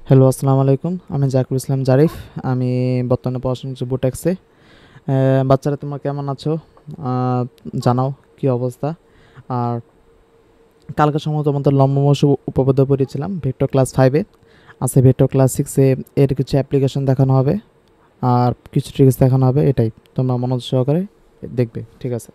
Hello, আসসালামু আলাইকুম। আমি জাকির ইসলাম জারিফ। আমি বর্তমানে পড়াশোনা করছি বুটেক্সে। বাচ্চারা তোমরা কেমন আছো? আহ, জানাও কি অবস্থা। আর কালকে সম্ভবত তোমাদের লম্বমস উপপাদ্য পড়িয়েছিলাম ভেক্টর ক্লাস 5-এ। আছে ভেক্টর ক্লাস 6-এ এর কিছু অ্যাপ্লিকেশন দেখানো হবে আর কিছু ট্রিক্স দেখানো হবে। এটাই তোমরা মনোযোগ সহকারে দেখবে, ঠিক আছে?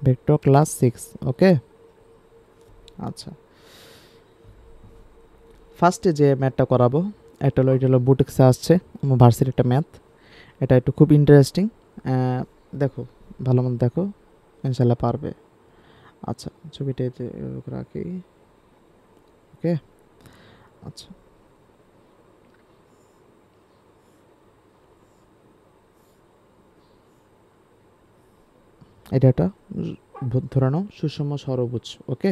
ভেক্টর ক্লাস 6, ওকে। আচ্ছা, ফার্স্টে যে ম্যাথটা করাবো এটা হলো বুটেক্সে আসছে আমার ভার্সিটির একটা ম্যাথ। এটা একটু খুব ইন্টারেস্টিং। দেখো, ভালো মতো দেখো, ইনশাল্লাহ পারবে। আচ্ছা, ছবিটা এতে এরকম রাখি, ওকে। আচ্ছা, এটা একটা ধরে নাও সুষম ষড়ভুজ, ওকে।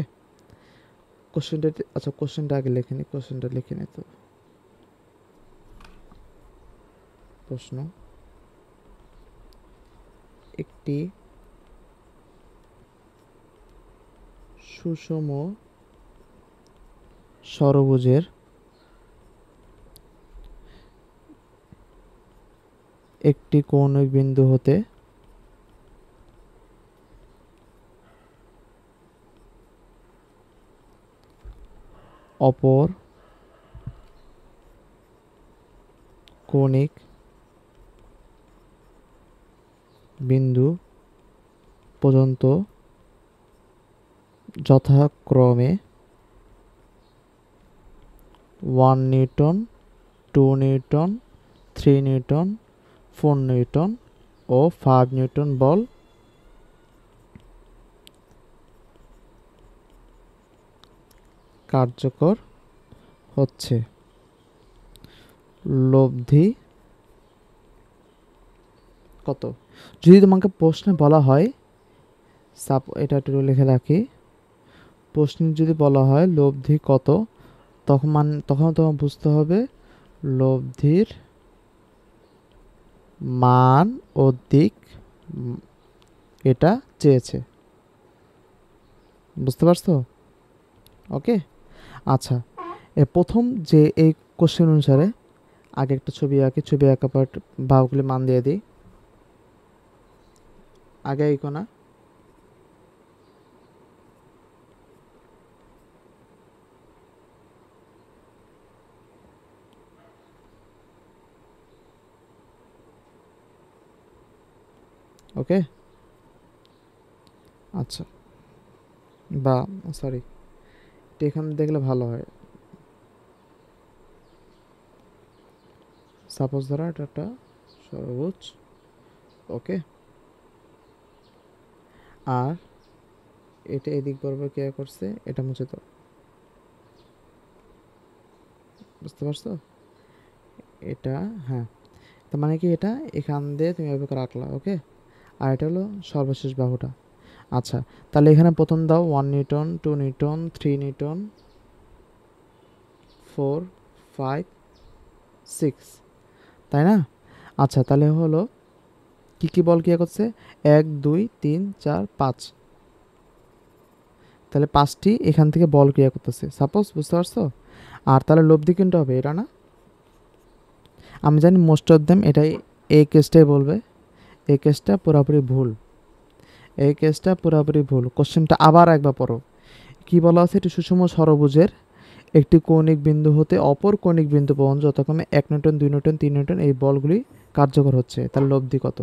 কোশ্চেনটা, আচ্ছা কোশ্চেনটা আগে লিখে নি, কোশ্চেনটা লিখে নি তো। প্রশ্ন: একটি সুষম ষড়ভুজের একটি কৌণিক বিন্দু হতে অপর কৌণিক বিন্দু পর্যন্ত যথাক্রমে 1 নিউটন, 2 নিউটন, 3 নিউটন, 4 নিউটন ও 5 নিউটন বল কার্যকর হচ্ছে। লব্ধি কত? যদি তোমাকে প্রশ্নে বলা হয়, এটা একটু লিখে রাখি, প্রশ্নে যদি বলা হয় লব্ধি কত, তখন তোমার বুঝতে হবে লব্ধির মান ও দিক, উম, এটা চেয়েছে। বুঝতে পারছো? ওকে। আচ্ছা, প্রথম যে এই কোশ্চেন অনুসারে আগে একটা ছবি আঁকি, ছবি আঁকার পর বাহুগুলি মান দিয়ে দিই। আগে এই কোনা, ওকে। আচ্ছা, বা সরি, এখানে দেখলে ভালো হয়। সাপোজ ধরো এটা একটা সবুজ, ওকে। আর এটা এদিক বরাবর কে করছে, এটা মুছে দাও। বুঝতে পারছো? এটা, হ্যাঁ, তার মানে কি এটা এখান দিয়ে তুমি এভাবে করে রাখলা, ওকে। আর এটা হলো সর্বশেষ বাহুটা। আচ্ছা, তাহলে এখানে প্রথম দাও 1 নিউটন, 2 নিউটন, 3 নিউটন, 4, 5, 6, তাই না? আচ্ছা, তাহলে হলো কি কি বল ক্রিয়া করছে? 1, 2, 3, 4, 5, তাহলে 5টি এখান থেকে বল ক্রিয়া করতেছে সাপোজ। বুঝতে পারছো? আর তাহলে লব্ধি কোনটা হবে? এটা না? আমি জানি মোস্ট অফ দেম এটাই, এই কেসটাই বলবে। এই কেসটা পুরোপুরি ভুল, এই কেসটা পুরোপুরি ভুল। কোশ্চেনটা আবার একবার পড়ো। কি বলা আছে? এটি সুষম ষড়ভুজের একটি কৌণিক বিন্দু হতে অপর কৌণিক বিন্দু পর্যন্ত যথাক্রমে 1 নিউটন, 2 নিউটন, 3 নিউটন এই বলগুলি কার্যকর হচ্ছে। তাহলে লব্ধি কত?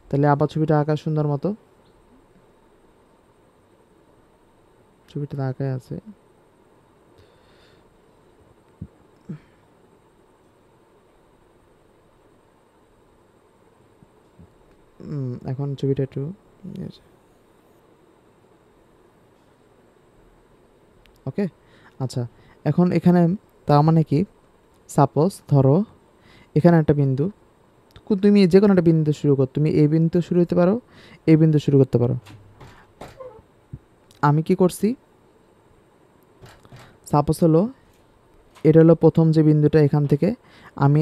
তাহলে আবার ছবিটা আঁকা সুন্দর মতো, ছবিটা আঁকায় আছে। এখন ছবিটা একটু, ওকে। আচ্ছা, এখন এখানে তার মানে কি, সাপোজ ধরো এখানে একটা বিন্দু, তুমি যে কোনো একটা বিন্দু শুরু কর, তুমি এই বিন্দু শুরু হতে পারো, এই বিন্দু শুরু করতে পারো। আমি কি করছি, সাপোজ হলো এটা হলো প্রথম যে বিন্দুটা, এখান থেকে আমি,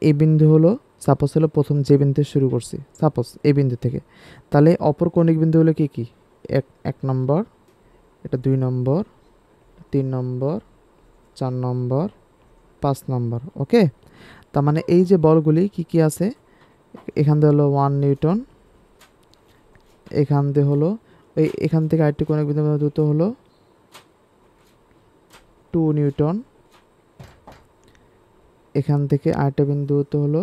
এই বিন্দু হলো সাপোজ হলো প্রথম যে বিন্দু শুরু করছি, সাপোজ এই বিন্দু থেকে, তাহলে অপর কৌণিক বিন্দু হলো কি কি, এক নম্বর, এটা 2 নম্বর, 3 নম্বর, 4 নম্বর, 5 নম্বর। ওকে, তার মানে এই যে বলগুলি কি কি আছে, এখান থেকে হলো 1 নিউটন, এখান থেকে হলো এখান থেকে আরেকটি কৌণিক বিন্দু দূরত্ব হলো 2 নিউটন, এখান থেকে আরেকটা বিন্দু দূরত্ব হলো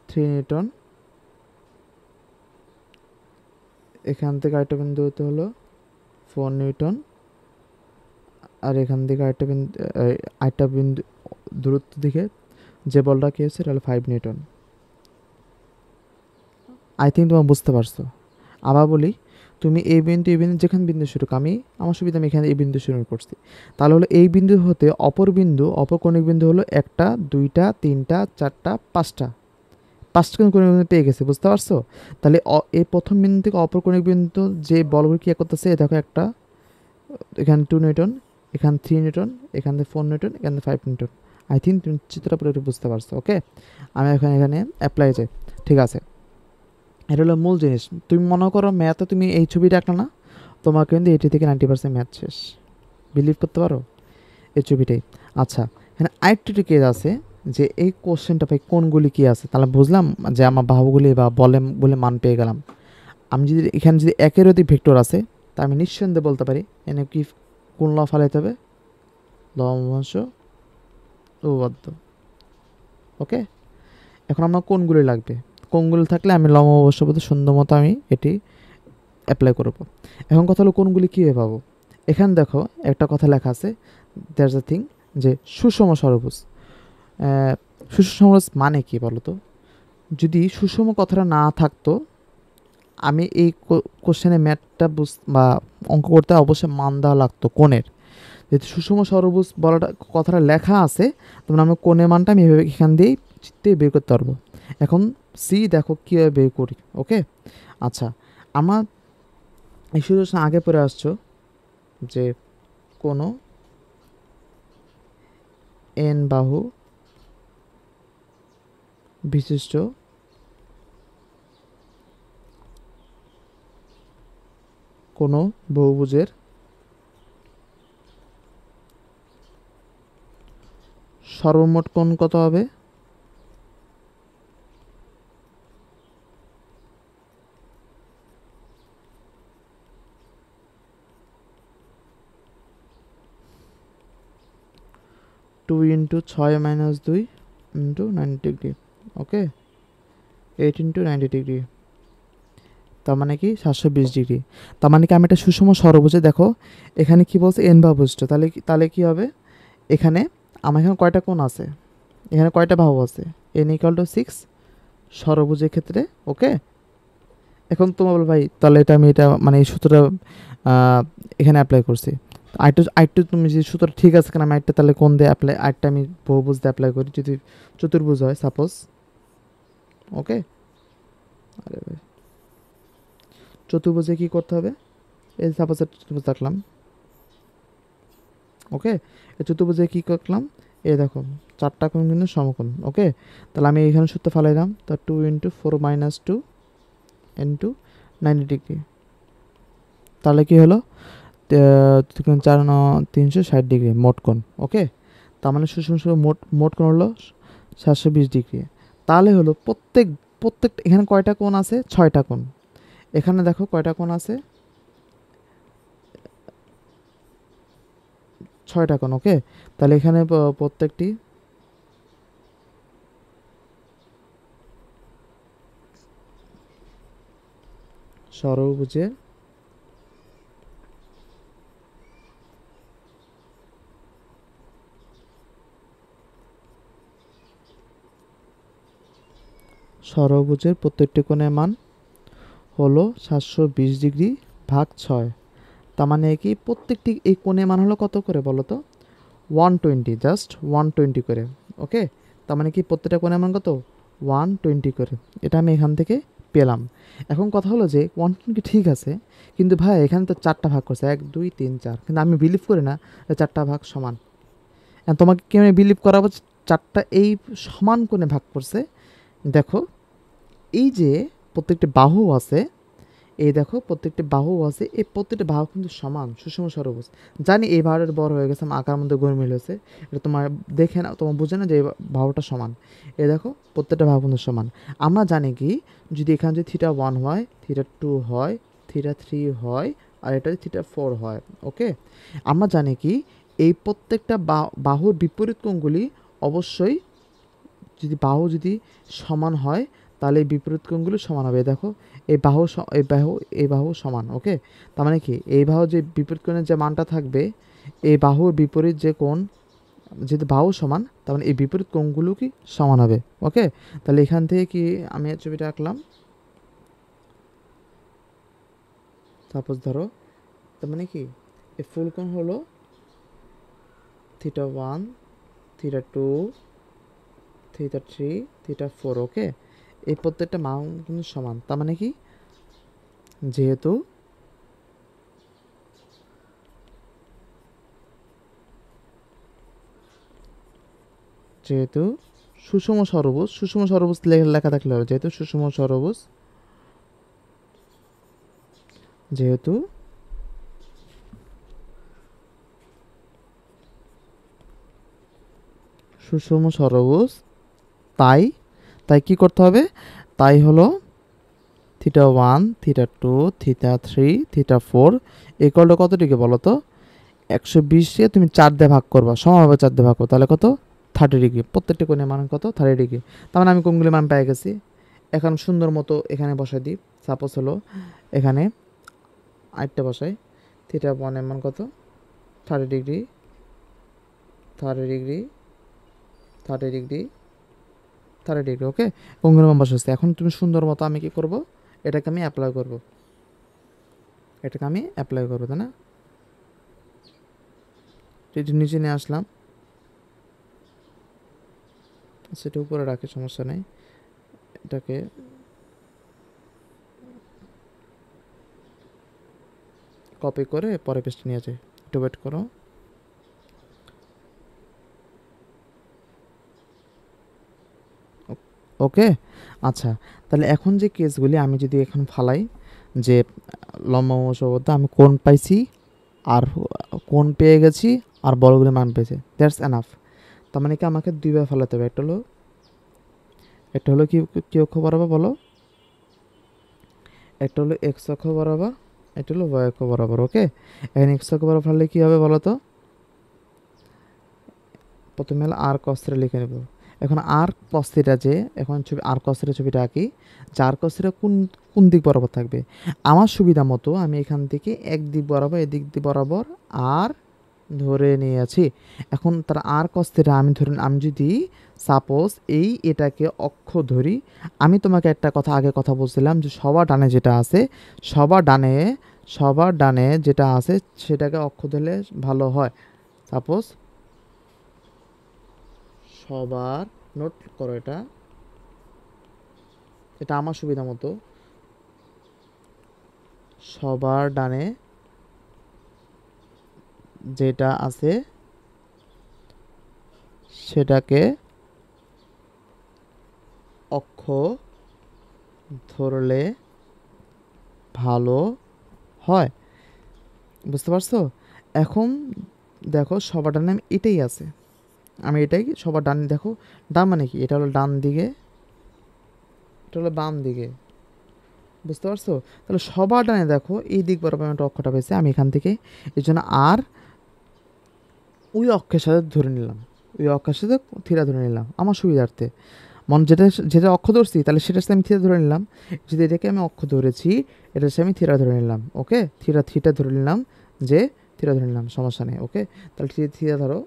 3 নিউটন, এখান থেকে আরেকটা বিন্দু দূরত্ব হলো 4 নিউটন, আর এখান থেকে আরেকটা বিন্দু দূরত্ব দিকে যে বলটা কি হচ্ছে, এটা হলো 5 নিউটন। আই থিঙ্ক তোমরা বুঝতে পারছো। আবার বলি, তুমি এই বিন্দু যেখানে বিন্দু শুরু, আমি আমার সুবিধা আমি এখানে এই বিন্দু শুরু করছি, তাহলে হলো এই বিন্দু হতে অপর কৌণিক বিন্দু হলো 1টা 2টা 3টা 4টা 5টা কৌণিক বিন্দু পেয়ে গেছে, বুঝতে পারছো? তাহলে এই প্রথম বিন্দু থেকে অপর কৌণিক বিন্দু যে বলগুলো কি করতেছে, দেখো একটা এখানে 2 নিউটন, এখানে 3 নিউটন, এখানে 4 নিউটন, এখানে 5 নিউটন। আই থিঙ্ক তুমি চিত্রটা পুরো বুঝতে পারছো। ওকে, আমি এখানে অ্যাপ্লাই যাই, ঠিক আছে। এটা হলো মূল জিনিস। তুমি মনে করো ম্যাথে তুমি এই ছবিটা আঁকলে না, তোমার কিন্তু 80 থেকে 90% ম্যাথ শেষ, বিলিভ করতে পারো এই ছবিটাই। আচ্ছা, এখানে আরেকটি কেস আছে যে এই কোশ্চেনটা ভাই কোনগুলি কি আছে, তাহলে বুঝলাম যে আমার বাহুগুলি বা বলে মান পেয়ে গেলাম। আমি যদি এখানে যদি একের অধিক ভেক্টর আছে, তা আমি নিঃসন্দেহে বলতে পারি এনে কি কোন ল ফালাইতে হবে, লম্বাংশ উপপাদ্য। ওকে, এখন আমার কোনগুলি লাগবে, কোনগুলি থাকলে আমি লম্বাংশ উপপাদ্য সুন্দর মতো আমি এটি অ্যাপ্লাই করব। এখন কথা হলো কোনগুলি কীভাবে পাবো। এখানে দেখো একটা কথা লেখা আছে, দ্যাটস আ থিং, যে সুষম ষড়ভুজ। সুষম ষড়ভুজ মানে কি বলো তো? যদি সুষম কথাটা না থাকতো, আমি এই কোশ্চেনে ম্যাথটা বা অঙ্ক করতে অবশ্যই মান দেওয়া লাগতো কোণের। যেহেতু সুষম ষড়ভুজ বলাটা কথাটা লেখা আছে, তখন আমি কোণের মানটা আমি এভাবে এখান দিয়েই চিত্তে বের করতে পারবো। এখন সি দেখো কীভাবে বের করি। ওকে, আচ্ছা, আমার এই সিচুয়েশন আগে পড়ে আসছো যে কোনো এন বাহু বিশিষ্ট কোনো বহুভুজের সর্বমোট কোণ কত হবে? Two into 6 minus 2 into 90 degree. Okay, 8 into 90 degree, তার মানে কি 720 ডিগ্রি। তার মানে কি আমি একটা সুষম ষড়ভুজে, দেখো এখানে কি বলছে এন বাহু বিশিষ্ট, তাহলে কি হবে, এখানে আমার এখানে কয়টা কোণ আছে, এখানে কয়টা বাহু আছে, এন ইকুয়াল টু 6 ষড়ভুজের ক্ষেত্রে। ওকে, এখন তোমার বল ভাই তাহলে এটা মানে এই সূত্রটা এখানে অ্যাপ্লাই করছি, আরেকটু তুমি যে সূত্রটা ঠিক আছে কিনা, আমি আরেকটা তাহলে কোন দিয়ে অ্যাপ্লাই, আরেকটা আমি বহুভুজ দিয়ে অ্যাপ্লাই করি, যদি চতুর্ভুজ হয় সাপোজ। ওকে, আরে ভাই চতুর্ভুজে কী করতে হবে, এই সাপোজ একটা চতুর্ভুজ রাখলাম। ওকে, এই চতুর্ভুজে কী করলাম, এই দেখো 4টা কোণ কিন্তু সমকোণ। ওকে, তাহলে আমি এখানে সূত্র ফালাইলাম, তা 2 ইন্টু 4 মাইনাস 2 ইন্টু 90 ডিগ্রি, তাহলে কি হলো 360 ডিগ্রি মোট কোণ। ওকে, তার মানে সুষম মোট কোণ হলো 720 ডিগ্রি। তাহলে হলো প্রত্যেকটা এখানে কয়টা কোণ আছে, 6টা কোণ। এখানে দেখো কয়টা কোণ আছে, 6টা কোণ। ওকে, তাহলে এখানে প্রত্যেকটি ষড়ভুজের প্রত্যেকটি কোণের মান হলো 720 ডিগ্রি ভাগ 6। তার মানে কি প্রত্যেকটি এই কোণের মান হলো কত করে বলো তো, 120, জাস্ট 120 করে। ওকে, তার মানে কি প্রত্যেকটা কোণের মান কত, 120 করে। এটা আমি এখান থেকে পেলাম। এখন কথা হলো যে 120 ঠিক আছে, কিন্তু ভাই এখানে তো 4টা ভাগ করছে, 1 2 3 4, কিন্তু আমি বিলিভ করি না 4টা ভাগ সমান। তোমাকে কি আমি বিলিভ করাবো চারটা এই সমান কোণে ভাগ করছে। দেখো এই যে প্রত্যেকটি বাহু আছে, এই দেখো প্রত্যেকটি বাহু আছে, এই প্রত্যেকটা বাহু কিন্তু সমান সুষম ষড়ভুজ। জানি এই বাহুর বড় হয়ে গেছে, আমার আকার মধ্যে গোলমেল হয়েছে, এটা তোমার দেখে না, তোমার বুঝে না যে এই বাহুটা সমান। এই দেখো প্রত্যেকটা বাহু কিন্তু সমান। আমরা জানি কি, যদি এখানে যদি θ1 হয়, θ2 হয়, θ3 হয়, আর এটা θ4 হয়, ওকে। আমরা জানি কি, এই প্রত্যেকটা বাহুর বিপরীত কোণগুলি অবশ্যই, যদি বাহু যদি সমান হয় তাহলে এই বিপরীত কোণগুলো সমান হবে। দেখো এই বাহু এই বাহু সমান, ওকে। তার মানে কি, এই বাহু যে বিপরীত কোণের যে মানটা থাকবে, এই বাহুর বিপরীত যে কোণ, যদি বাহু সমান তার মানে এই বিপরীত কোণগুলো কি সমান হবে, ওকে। তাহলে এখান থেকে কি আমি ছবিটা আঁকলাম, সাপোজ ধরো, তার মানে কি এই ফুল কোণ হলো θ1, θ2, θ3, θ4, ওকে। এই প্রত্যেকটা মান কিন্তু সমান। তার মানে কি, যেহেতু যেহেতু সুষম ষড়ভুজ, সুষম ষড়ভুজ লেখা থাকলে হবে, যেহেতু সুষম ষড়ভুজ, যেহেতু সুষম ষড়ভুজ, তাই তাই কি করতে হবে, তাই হলো θ1, θ2, θ3, θ4 ইকুয়াল কত ডিগ্রি বলো তো? 120কে তুমি 4 দিয়ে ভাগ করবা, সমানভাবে 4 দিয়ে ভাগ করো, তাহলে কত? 30 ডিগ্রি। প্রত্যেকটা কোণের মান কত? 30 ডিগ্রি। তার মানে আমি কোণগুলির মান পেয়ে গেছি। এখন সুন্দর মতো এখানে বসাই দিই। সাপোজ হলো এখানে আরেকটা বসাই, θ1 এর মান কত? 30 ডিগ্রি, 30 ডিগ্রি, 30 ডিগ্রি, 30 ডিগ্রি, ওকে। কোণগুলির মান বসাচ্ছি। এখন তুমি সুন্দর মতো, আমি কি করব, এটাকে আমি অ্যাপ্লাই করব, তাই না? এটি নিচে নিয়ে আসলাম, সেটা উপরে রাখে, সমস্যা নেই। এটাকে কপি করে পরে পেস্ট নিয়ে যাই, একটু ওয়েট করো। ওকে, আচ্ছা। তাহলে এখন যে কেসগুলি আমি যদি এখন ফালাই, যে লম্ব সমবাহু আমি কোণ পাইছি, আর কোণ পেয়ে গেছি, আর বলগুলির মান পেয়েছে, দ্যাটস এনাফ। তার মানে কি আমাকে দুইবার ফেলাতে হবে। একটা হলো কি কি অক্ষ বরাবর বলো, একটা হলো এক্স অক্ষ বরাবর, এটা হলো ওয়াই অক্ষ বরাবর, ওকে। এখন এক্স অক্ষ বরাবর ফেললে কী হবে বলো তো? প্রথমে হলো আর কস থিটা লিখে নেব। এখন আর কস থিটা, যে এখন ছবি আর কস থিটা ছবিটা আঁকি, যে আর কস থিটা কোন কোন দিক বরাবর থাকবে, আমার সুবিধা মতো আমি এখান থেকে এক দিক বরাবর, এদিক দিক বরাবর আর ধরে নিয়েছি। এখন তার আর কস থিটা আমি যদি সাপোজ এটাকে অক্ষ ধরি, আমি তোমাকে একটা কথা আগে কথা বলছিলাম যে সবার ডানে যেটা আছে, সবার ডানে যেটা আছে সেটাকে অক্ষ ধরলে ভালো হয়। সাপোজ সবার, নোট করো এটা, এটা আমার সুবিধা মতো, সবার ডানে যেটা আছে সেটাকে অক্ষ ধরলে ভালো হয়। বুঝতে পারছো? এখন দেখো সবার ডানে এটাই আছে, আমি এটাই সবার ডান, দেখো ডান মানে কি, এটা হলো ডান দিকে, এটা হলো বাম দিকে। বুঝতে পারছো? তাহলে সবার ডানে দেখো এই দিক বরাবর একটা অক্ষটা পেয়েছে, আমি এখান থেকে এই জন্য আর ওই অক্ষের সাথে ধরে নিলাম, ওই অক্ষের সাথে থিটা ধরে নিলাম আমার সুবিধার্থে। যেটা যেটা অক্ষ ধরছি তাহলে সেটার সাথে আমি থিটা ধরে নিলাম, যদি এটাকে আমি অক্ষ ধরেছি এটার সাথে আমি থিটা ধরে নিলাম, ওকে। থিটা ধরে নিলাম, যে থিটা ধরে নিলাম, সমস্যা নেই, ওকে। তাহলে থিটা ধরো,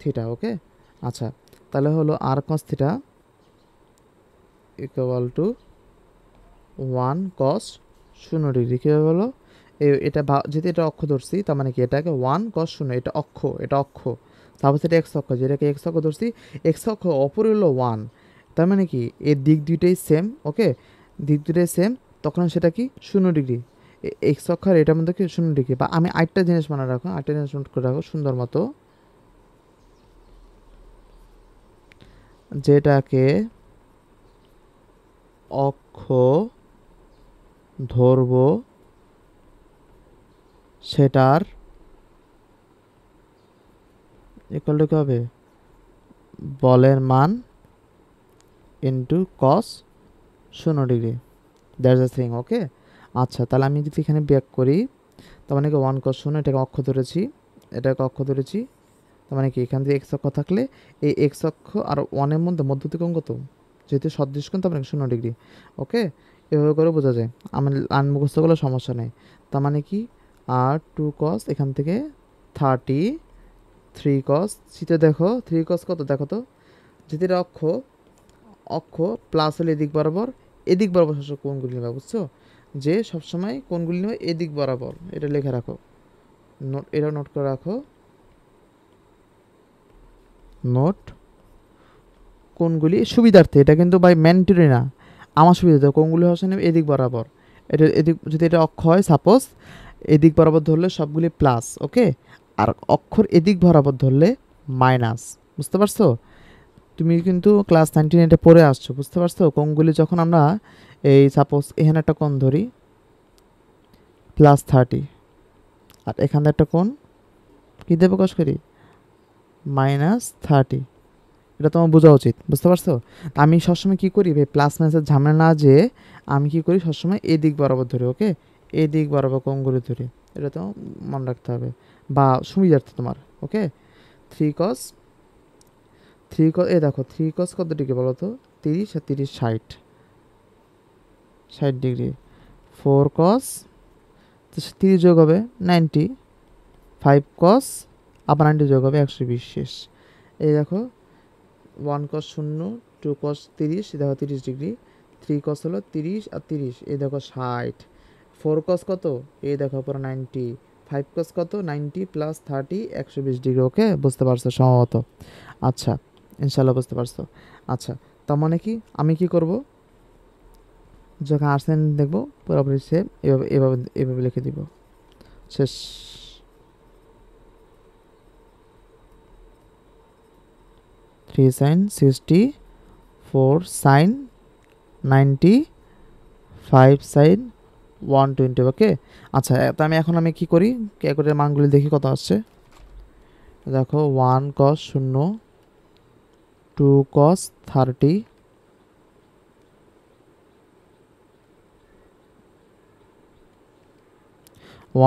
থিটা, ওকে। আচ্ছা, তাহলে হলো আর cos theta equal to 1 cos 0 degree. কীভাবে হলো, এটা যেহেতু এটা অক্ষ ধরছি, তার মানে কি এটাকে 1 কস 0, এটা অক্ষ, তারপর সেটা এক্স অক্ষ, যেটাকে এক্স অক্ষ ধরছি, এক্স অক্ষ অপর হলো 1, তার মানে কি এর দিক দুইটাই সেম, ওকে। দিক দুইটাই সেম, তখন সেটা কি 0 ডিগ্রি, এক্স অক্ষ আর এটার মধ্যে কি 0 ডিগ্রি। বা আমি আরেকটা জিনিস মনে রাখো, আরেকটা জিনিস নোট করে রাখো সুন্দর মতো, যেটাকে অক্ষ ধরব সেটার ইকুয়াল টু কি হবে, বলের মান into cos 0 degree. That's the thing. Okay, আচ্ছা তাহলে আমি যদি এখানে ব্যাক করি, তার মানে কি 1 cos 0, এটাকে অক্ষ ধরেছি, এটাকে অক্ষ ধরেছি, তার মানে কি এখান থেকে এক্স অক্ষ থাকলে এই এক্স অক্ষ আর ওয়ানের মধ্যে মধ্যবর্তী কোণ কত, যেহেতু সদৃশ কোণ তার মানে 0 ডিগ্রি। ওকে, এভাবে করে বোঝা যায়, আমার লাইন মুখস্থ করলে সমস্যা নেই। তার মানে কি আর 2 cos, এখান থেকে 33 cos, শীতে দেখো 3 cos কত দেখো তো, যেহেতু এটা অক্ষ, অক্ষ প্লাস হলে এদিক বরাবর, এদিক বরাবর সবসময় কোণগুলি নেবে, বুঝছো, যে সবসময় কোণগুলি নেবে এদিক বরাবর, এটা লিখে রাখো, নোট, এটা নোট করে রাখো, নোট। কোণগুলি সুবিধার্থে, এটা কিন্তু বাই ম্যান্ডেটরি না, আমার সুবিধার্থে কোণগুলি হচ্ছে নেবে এদিক বরাবর, এটা এদিক, যদি এটা অক্ষ হয় সাপোজ, এদিক বরাবর ধরলে সবগুলি প্লাস, ওকে, আর অক্ষর এদিক বরাবর ধরলে মাইনাস, বুঝতে পারছো? তুমি কিন্তু ক্লাস 19 এটা পড়ে আসছো, বুঝতে পারছো? কোণগুলি যখন আমরা এই সাপোজ এখানে একটা কোণ ধরি +30, আর এখানে একটা কোণ কী দেবো প্রকাশ করি -30, এটা তোমার বোঝা উচিত, বুঝতে পারছো? আমি সবসময় কী করি ভাই, প্লাস মাইনাসের ঝামেলা না, যে আমি কী করি সবসময় এই দিক বরাবর ধরি, ওকে, এই দিক বরাবর কোণগুলি ধরি, এটা তো মনে রাখতে হবে বা সুবিধার্থে তোমার। ওকে, 3 cos, এ দেখো 3 cos কত ডিগ্রি বলো তো, 30 আর 30 60 ডিগ্রি। 4 cos, 30 যোগ হবে 90, 5 cos আবার 90 যোগ হবে 120, শেষ। এই দেখো 1 cos 0, 2 cos 30, দেখো 30 ডিগ্রি, 3 cos হলো 30 আর 30, এই দেখো 60, 4 cos কত, এই দেখো পুরো 90, 5 cos কত 90 প্লাস 30, 120 ডিগ্রি। ওকে, বুঝতে পারছো সম্ভবত? আচ্ছা, ইনশাল্লাহ বুঝতে পারছো। আচ্ছা, তার মানে কি আমি কি করব, যখন আর্সেন দেখবো পুরোপুরি সেম, এভাবে এভাবে এভাবে লিখে দিব, শেষ। 3 sin 60, 4 sin 90, 5 sin 120। ওকে, আচ্ছা তো আমি কি করি, ক্যালকুলেটরের মানগুলি দেখি কত আসছে। দেখো 1 cos 0, 2 cos 30,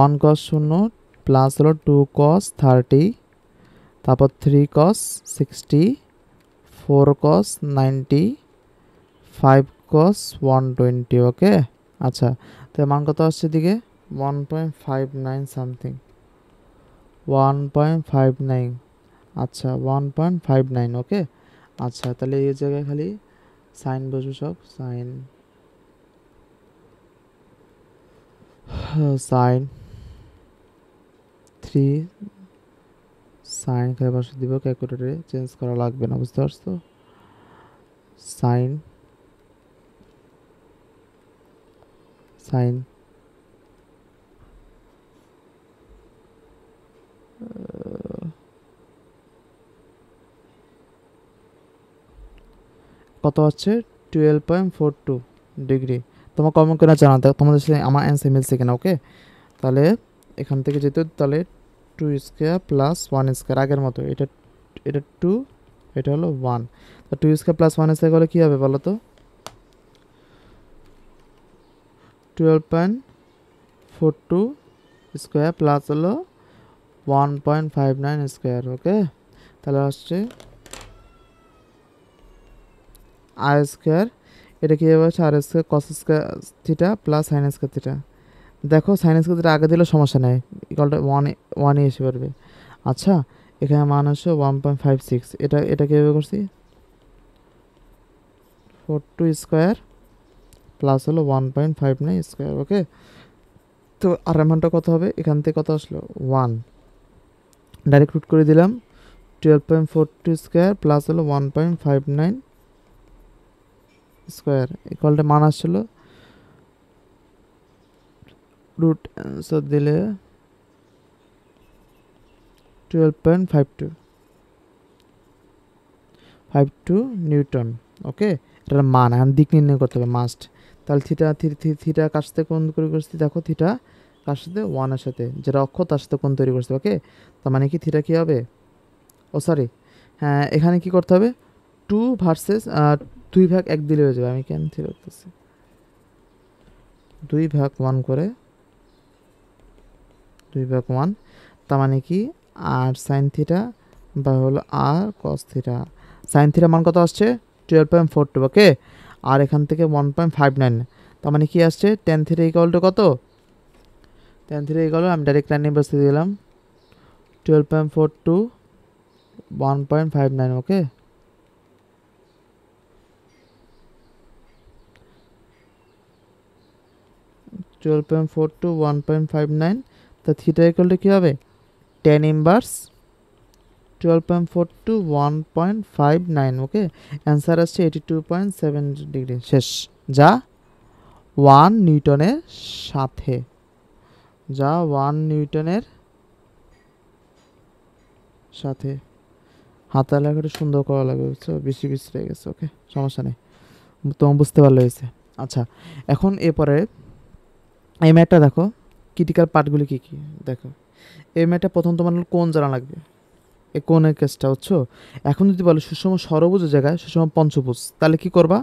1 cos 0 প্লাস হলো 2 cos 30, তারপর 3 cos 60, 4 cos 90, 5 cos 120। ওকে, আচ্ছা তো মান কত আসছে দিকে, 1.59 সামথিং, 1.59, আচ্ছা 1.59। ওকে, আচ্ছা তাহলে এই জায়গায় খালি সাইন বসবে, সব সাইন, সাইন 3, সাইন খালি বসে দিব, ক্যালকুলেটরে চেঞ্জ করা লাগবে না, বুঝতে পারছো? সাইন, সাইন কত হচ্ছে, 12.42 ডিগ্রি। তোমার কমন কেনা জানা, দেখো তোমাদের সাথে আমার অ্যান্সার মিলছে কিনা। ওকে, তাহলে এখান থেকে যেহেতু তাহলে 2 স্কোয়ার প্লাস 1 স্কোয়ার আগের মতো, এটা এটা 2, এটা হলো 1, তো 2 স্কোয়ার প্লাস 1 স্কোয়ার হলে কী হবে বলো তো, 12.42 স্কোয়ার প্লাস হলো 1.59 স্কোয়ার। ওকে, তাহলে আসছে আর স্কোয়ার, এটা কীভাবে হচ্ছে আর square cos square theta plus sine square theta. দেখো সাইন স্কোয়ার থিটা আগে দিলেও সমস্যা নেই, ইকুয়ালটা ওয়ানই এসে পারবে। আচ্ছা, এখানে মান হচ্ছে 1.56, এটা কীভাবে করছি, 42 স্কোয়ার প্লাস হলো 1.59 স্কোয়ার। ওকে, তো আর মানটা কত হবে, এখান থেকে কত আসলো 1, ডাইরেক্ট রুট করে দিলাম, 12.42 স্কোয়ার প্লাস হলো 1.59 স্কোয়ার, ইকুয়ালটা মান আসছিল, রুট অ্যান্সার দিলে 12.52, 52 নিউটন। ওকে, এটার মান এখন দিক নির্ণয় করতে হবে মাস্ট। তাহলে থিটা থিটা কার সাথে কোণ তৈরি করছি, দেখো থিটা কার সাথে, 1 এর সাথে, যেটা অক্ষ তার সাথে কোণ তৈরি করছে। ওকে, তার মানে কি থিটা কী হবে, ও সরি, হ্যাঁ এখানে কি করতে হবে, 2 ভার্সেস 2/1 দিলে হয়ে যাবে। আমি কেন থিটা করতেছি 2/1 করে, 2/1, তার মানে কি আর সাইন থিটা বা হলো আর কস থিটা। সাইন থিটা মান কত আসছে, 12.42। ওকে, আর এখান থেকে 1.59, তার মানে কি আসছে, টেন থিটা ইকুয়াল টু কত, টেন থিটা ইকুয়াল, আমি ডাইরেক্ট লাইনে বসে দিলাম 12.42 1.59। ওকে, 12.42 1.59, তা থিটা ইকুয়াল টু কী হবে, টেন ইনভার্স 12.42 1.59। ওকে, অ্যান্সার আসছে 82.7 ডিগ্রি। শেষ, যা 1 নিউটনের সাথে, যা 1 নিউটনের সাথে। হাতের লেখাটা সুন্দর করা লাগবে, বুঝছো, বেশি রয়ে গেছে। ওকে, সমস্যা নেই, তোমার বুঝতে পারলে হয়েছে। আচ্ছা, এখন এরপরে এই ম্যাটটা দেখো, ক্রিটিক্যাল পার্টগুলি কী কী দেখো। এই ম্যাটটা প্রথম তোমার কোণ জানা লাগবে, এই কোণের কেসটা হচ্ছে। এখন যদি বলো সুষম ষড়ভুজের জায়গায় সুষম পঞ্চভুজ, তাহলে কি করবা,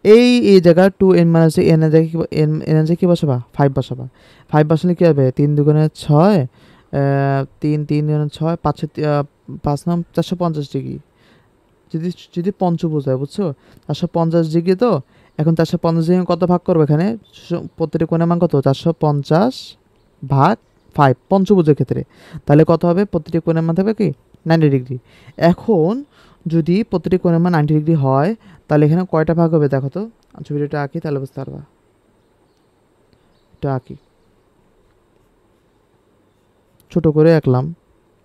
এই জায়গায় 2n মাইনাস এন এর জায়গায় এন এর জায়গায় কী বসাবা, 5 বসাবা। 5 বসালে কী হবে, 3 দুগুণে 6, 3 3 দুগুণে 6, 5 নাম 450 ডিগ্রি। যদি যদি পঞ্চভুজ হয়, বুঝছো, 450 ডিগ্রি। তো এখন 450 ডিগ্রি কত ভাগ করবো, এখানে প্রত্যেকটি কোণের মান কত, 450/5 পঞ্চভুজের ক্ষেত্রে। তাহলে কত হবে, প্রতিটি কোণের মান থাকবে কি, 90 ডিগ্রি। এখন যদি প্রতিটি কোণের মান 90 ডিগ্রি হয়, তাহলে এখানে কয়টা ভাগ হবে দেখো তো, ছবিটা আঁকি তাহলে বুঝতে পারবা। এটা আঁকি, ছোট করে আঁকলাম,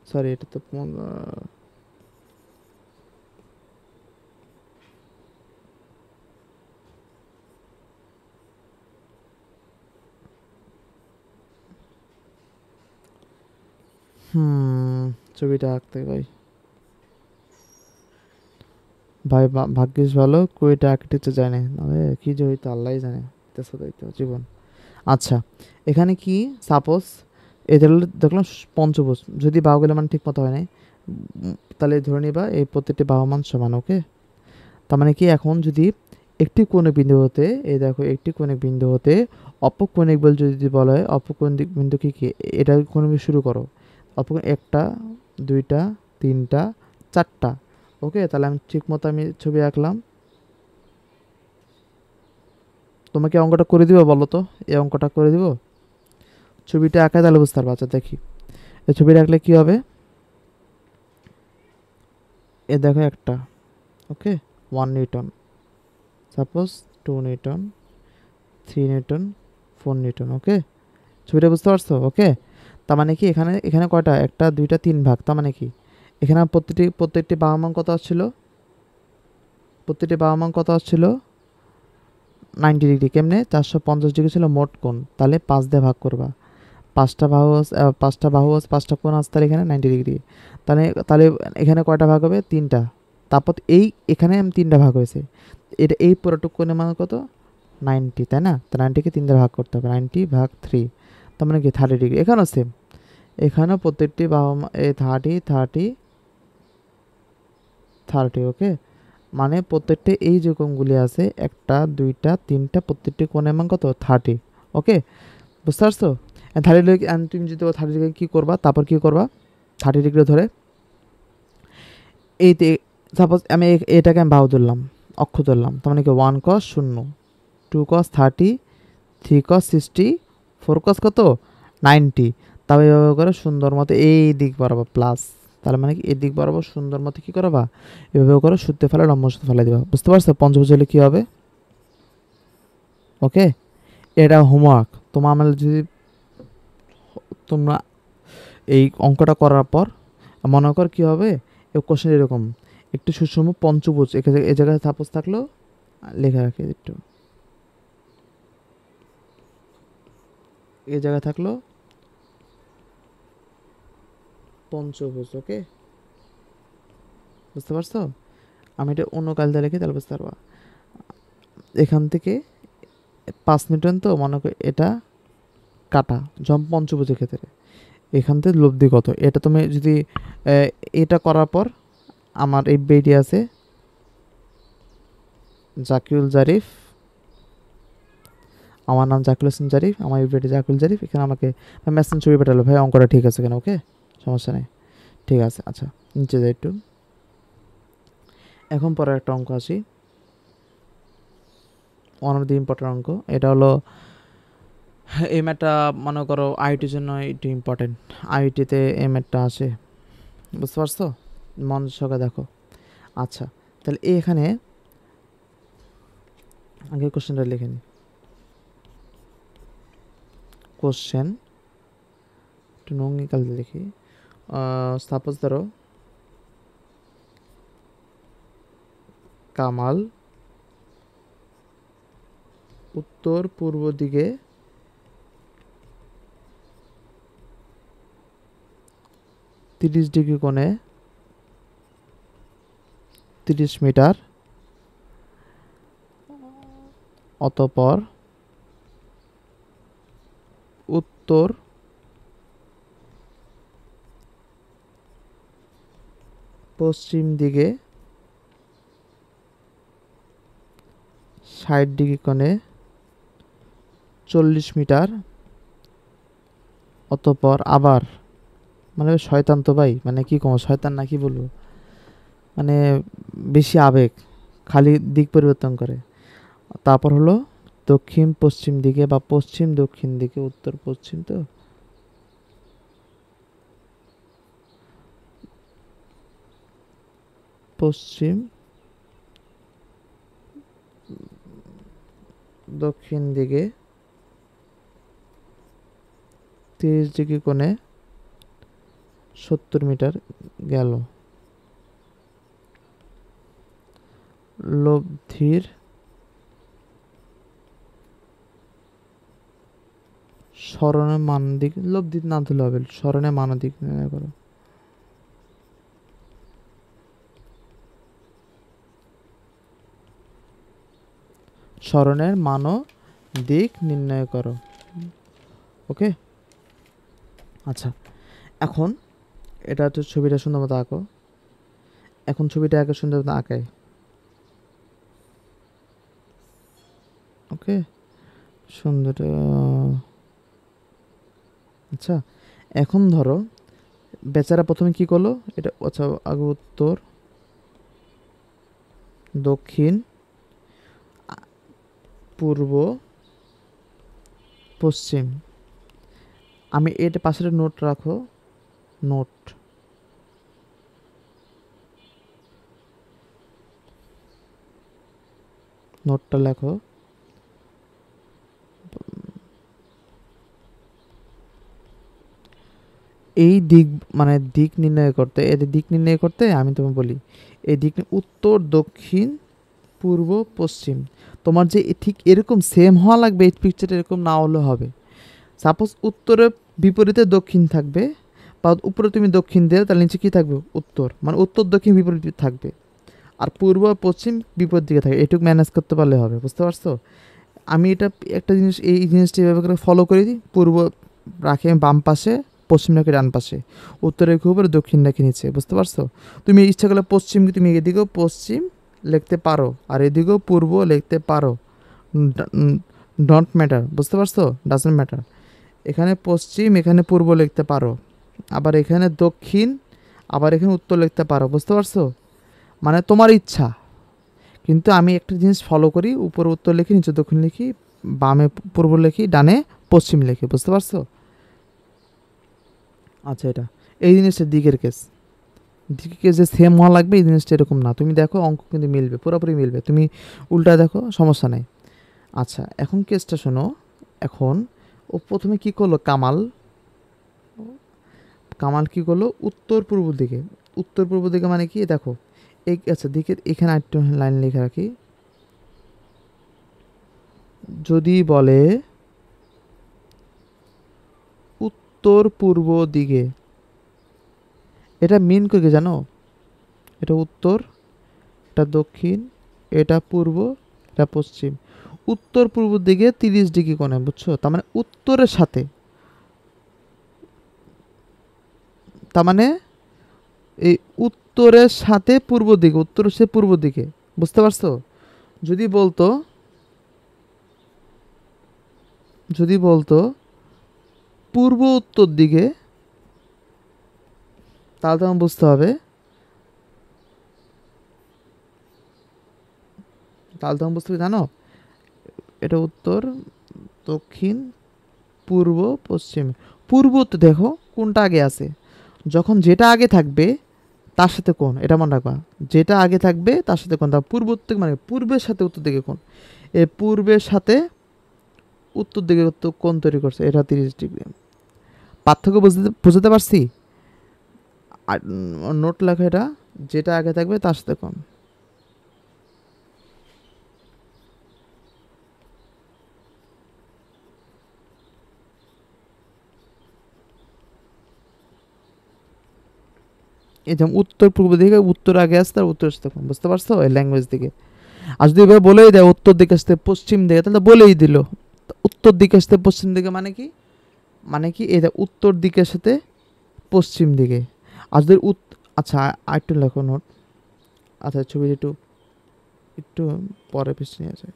সরি এটা তো ছবিটা আঁকতে ভাই, ভাই ভাগ্যিস ভালো কুয়েটা আর্কিটেকচার জানে, নাহলে কি যে হইতো আল্লাহ জানে, জীবন। আচ্ছা, এখানে কি সাপোজ এদের দেখলাম পঞ্চভুজ, যদি বাহুগুলো মান ঠিক মতো হয় নাই, তাহলে ধরে নিবা এই প্রত্যেকটি বাহু মান সমান। ওকে, তার মানে কি এখন যদি একটি কোণিক বিন্দু হতে, এই দেখো একটি কোণিক বিন্দু হতে অপকোণিক বল যদি বলা হয়, অপকোণিক বিন্দু কি কি, এটা কোণ শুরু করো, অপকোণ 1টা 2টা 3টা 4টা। ওকে, তাহলে আমি ঠিক মতো আমি ছবি আঁকলাম, তোমাকে অঙ্কটা করে দিব, বলো তো এই অঙ্কটা করে দিব, ছবিটা আঁকা তাহলে বুঝতে পারবো। আচ্ছা দেখি, এই ছবিটা আঁকলে কি হবে, এ দেখো একটা, okay, 1 newton, suppose 2 newton, 3 newton, 4 newton. Okay, ছবিটা বুঝতে পারছো। ওকে, তার মানে কি এখানে এখানে কয়টা, 1টা 2টা 3 ভাগ, তার মানে কি এখানে প্রত্যেকটি বাহু মান কত আসছিল, প্রত্যেকটি বাহু মান কত আসছিল, 90 ডিগ্রি। কেমনে, 450 ডিগ্রি ছিল মোট কোণ, তাহলে 5 দিয়ে ভাগ করবা, পাঁচটা কোণ আসতে, তাহলে এখানে 90 ডিগ্রি। তাহলে তাহলে এখানে কয়টা ভাগ হবে, 3টা। তারপর এখানে 3টা ভাগ হয়েছে, এটা এই পুরোটুক কোণের মান কত, 90, তাই না, তো 90কে 3 দিয়ে ভাগ করতে হবে, 90/3, তার মানে কি 30 ডিগ্রি। এখানেও সেম, এখানেও প্রত্যেকটি বাহু এই 30। ওকে, মানে প্রত্যেকটি এই যে কোণগুলি আছে, 1টা 2টা 3টা, প্রত্যেকটি কোণের মান কত, 30। ওকে, বুঝতে পারছো। 30 ডিগ্রি, তুমি যদি 30 ডিগ্রি কী করবা, তারপর কী করবা, 30 ডিগ্রি ধরে এই সাপোজ আমি এটাকে আমি বাহু ধরলাম, অক্ষ ধরলাম, তার মানে কি 1 cos 0, 2 cos 30, 3 cos 60, 4 cos কত, 90। তবে এভাবে করে সুন্দর মতো এই দিক বরাবর প্লাস, তার মানে কি এই দিক বরাবর সুন্দর মতো কী করবা, এভাবে করে সূত্রে ফেলে লম্ব সূত্র ফেলে দিবা। বুঝতে পারছো পঞ্চভুজ হলে কী হবে। ওকে, এটা হোমওয়ার্ক তোমার, আমার যদি তোমরা এই অঙ্কটা করার পর মনে কর কী হবে, এই কোশ্চেন এরকম, একটু সুষম পঞ্চভুজ এই জায়গায় সাপোজ থাকলো, লেখা রাখি একটু, এই জায়গায় থাকলো পঞ্চভুজ। ওকে, বুঝতে পারছো, আমি এটা অন্য কাল দিয়ে লিখি তাহলে বুঝতে পারবা। এখান থেকে 5 নিউটন, তো মনে করি এটা কাটা পঞ্চভুজের ক্ষেত্রে এখান থেকে লব্ধি কত, এটা তুমি যদি এটা করার পর আমার এই বেডি আছে জাকিউল জারিফ, আমার নাম জাকিউল হাসান জারিফ, আমার এই বেডি জাকিউল জারিফ, এখানে আমাকে মেসেজ ছবি পাঠালো, ভাই অঙ্কটা ঠিক আছে কেন, ওকে সমস্যা নেই, ঠিক আছে। আচ্ছা নিচে যাই একটু, এখন পরে একটা অঙ্ক আসি, ওয়ান অফ দি ইম্পর্টেন্ট অঙ্ক। এটা হলো এই ম্যাথটা মনে করো আইটির জন্য একটু ইম্পর্টেন্ট, আইটিতে এই ম্যাথটা আসে, বুঝতে পারছো, মন সহকারে দেখো। আচ্ছা তাহলে এখানে আগে কোশ্চেনটা লিখে নিই। কোশ্চেন একটু নঙ্গিকাল লিখি। সাপোজ ধরো কামাল উত্তর পূর্ব দিকে 30 ডিগ্রি কোণে 30 মিটার, অতঃপর উত্তর পশ্চিম দিকে 60 ডিগ্রি কোণে 40 মিটার, অতঃপর আবার, মানে শয়তান তো ভাই, মানে কি কম শয়তান না কি বলবো, মানে বেশি আবেগ, খালি দিক পরিবর্তন করে। তারপর হলো দক্ষিণ পশ্চিম দিকে বা পশ্চিম দক্ষিণ দিকে, উত্তর পশ্চিম, তো পশ্চিম দক্ষিণ দিকে 30 ডিগ্রি কোণে 70 মিটার গেল, লব্ধির স্মরণের মান দিক, লব্ধি না ধরলে হবে, স্মরণের মান দিক নির্ণয় করো। স্মরণের মান দিক নির্ণয় করো, ওকে। আচ্ছা এখন এটা তো ছবিটা সুন্দর মতো আঁকো, এখন ছবিটা আঁকে সুন্দর মতো আঁকাই, ওকে সুন্দর। আচ্ছা এখন ধরো বেচারা প্রথমে কি করলো, এটা আচ্ছা আগে উত্তর দক্ষিণ পূর্ব পশ্চিম, আমি এটা পাশের নোট রাখো, নোট নোটটা লেখো। এই দিক মানে দিক নির্ণয় করতে, এদের দিক নির্ণয় করতে আমি তোমাকে বলি এই দিক উত্তর দক্ষিণ পূর্ব পশ্চিম, তোমার যে ঠিক এরকম সেম হওয়া লাগবে, এই পিকচারটা এরকম না হলে হবে। সাপোজ উত্তরের বিপরীতে দক্ষিণ থাকবে, বা উপরে তুমি দক্ষিণ দেও তাহলে নিচে কী থাকবে, উত্তর, মানে উত্তর দক্ষিণ বিপরীত থাকবে, আর পূর্ব পশ্চিম বিপরীত দিকে থাকে, এটুকু ম্যানেজ করতে পারলে হবে, বুঝতে পারছো। আমি এটা একটা জিনিস, এই জিনিসটা এভাবে করে ফলো করে দিই, পূর্ব রাখি আমি বাম পাশে, পশ্চিম রাখি ডান পাশে, উত্তর রেখে উপরে দক্ষিণ রাখি নিচে, বুঝতে পারছো। তুমি ইচ্ছা করলে পশ্চিমকে তুমি এদিকেও পশ্চিম লিখতে পারো আর এদিকেও পূর্ব লিখতে পারো, ডোন্ট ম্যাটার, বুঝতে পারছো, ডাজন্ট ম্যাটার। এখানে পশ্চিম এখানে পূর্ব লিখতে পারো, আবার এখানে দক্ষিণ, আবার এখানে উত্তর লিখতে পারো, বুঝতে পারছো, মানে তোমার ইচ্ছা। কিন্তু আমি একটা জিনিস ফলো করি, উপরে উত্তর লিখি, নিচে দক্ষিণ লিখি, বামে পূর্ব লিখি, ডানে পশ্চিম লিখি, বুঝতে পারছো। আচ্ছা এটা এই জিনিসটা দিকের কেস, দিকের কেস যে সেম হওয়া লাগবে এই জিনিসটা এরকম না, তুমি দেখো অঙ্ক কিন্তু মিলবে, পুরোপুরি মিলবে, তুমি উল্টা দেখো সমস্যা নেই। আচ্ছা এখন কেসটা শোনো, এখন ও প্রথমে কি করলো কামাল, কামাল কি করলো উত্তর পূর্ব দিকে, উত্তর পূর্ব দিকে মানে কি দেখো এই, আচ্ছা দিকের এখানে আরেকটু লাইন লিখে রাখি, যদি বলে উত্তর পূর্ব দিকে, এটা মিন করে জানো, এটা উত্তর এটা দক্ষিণ, এটা পূর্ব, এটা পশ্চিম। উত্তর পূর্ব দিকে 30 ডিগ্রি কোণে, বুঝছো? তার মানে উত্তরের সাথে, তার মানে এই উত্তরের সাথে পূর্ব দিকে, উত্তরের সাথে পূর্ব দিকে, বুঝতে পারছো? যদি বলতো, যদি বলতো পূর্ব উত্তর দিকে, তাহলে তোমার বুঝতে হবে, তাহলে তোমার বুঝতে হবে, জানো এটা উত্তর, দক্ষিণ, পূর্ব, পশ্চিম। পূর্ব উত্তর দেখো কোনটা আগে আছে, যখন যেটা আগে থাকবে তার সাথে কোন, এটা মনে রাখবা। যেটা আগে থাকবে তার সাথে কোন, তা পূর্ব উত্তর মানে পূর্বের সাথে উত্তর দিকে কোন। এই পূর্বের সাথে উত্তর দিকে উত্তর কোন তৈরি করছে, এটা 30 ডিগ্রি। পার্থক্য বুঝতে পারছি? আর নোট লেখা, এটা যেটা আগে থাকবে তার সাথে কোন। এই যেমন উত্তর পূর্ব দিকে উত্তর আগে আসতে, আর উত্তর সাথে কোন, বুঝতে পারছো? এই ল্যাঙ্গুয়েজ দিকে। আর যদি এবার বলেই দেয় উত্তর দিকে আসতে পশ্চিম দিকে, তাহলে বলেই দিল উত্তর দিকে আসতে পশ্চিম দিকে মানে কি, মানে কি এটা উত্তর দিকের সাথে পশ্চিম দিকে। আর যদি আচ্ছা আরেকটু লেখো নোট। আচ্ছা ছবি একটু একটু পরে পিছিয়ে নিয়ে যায়।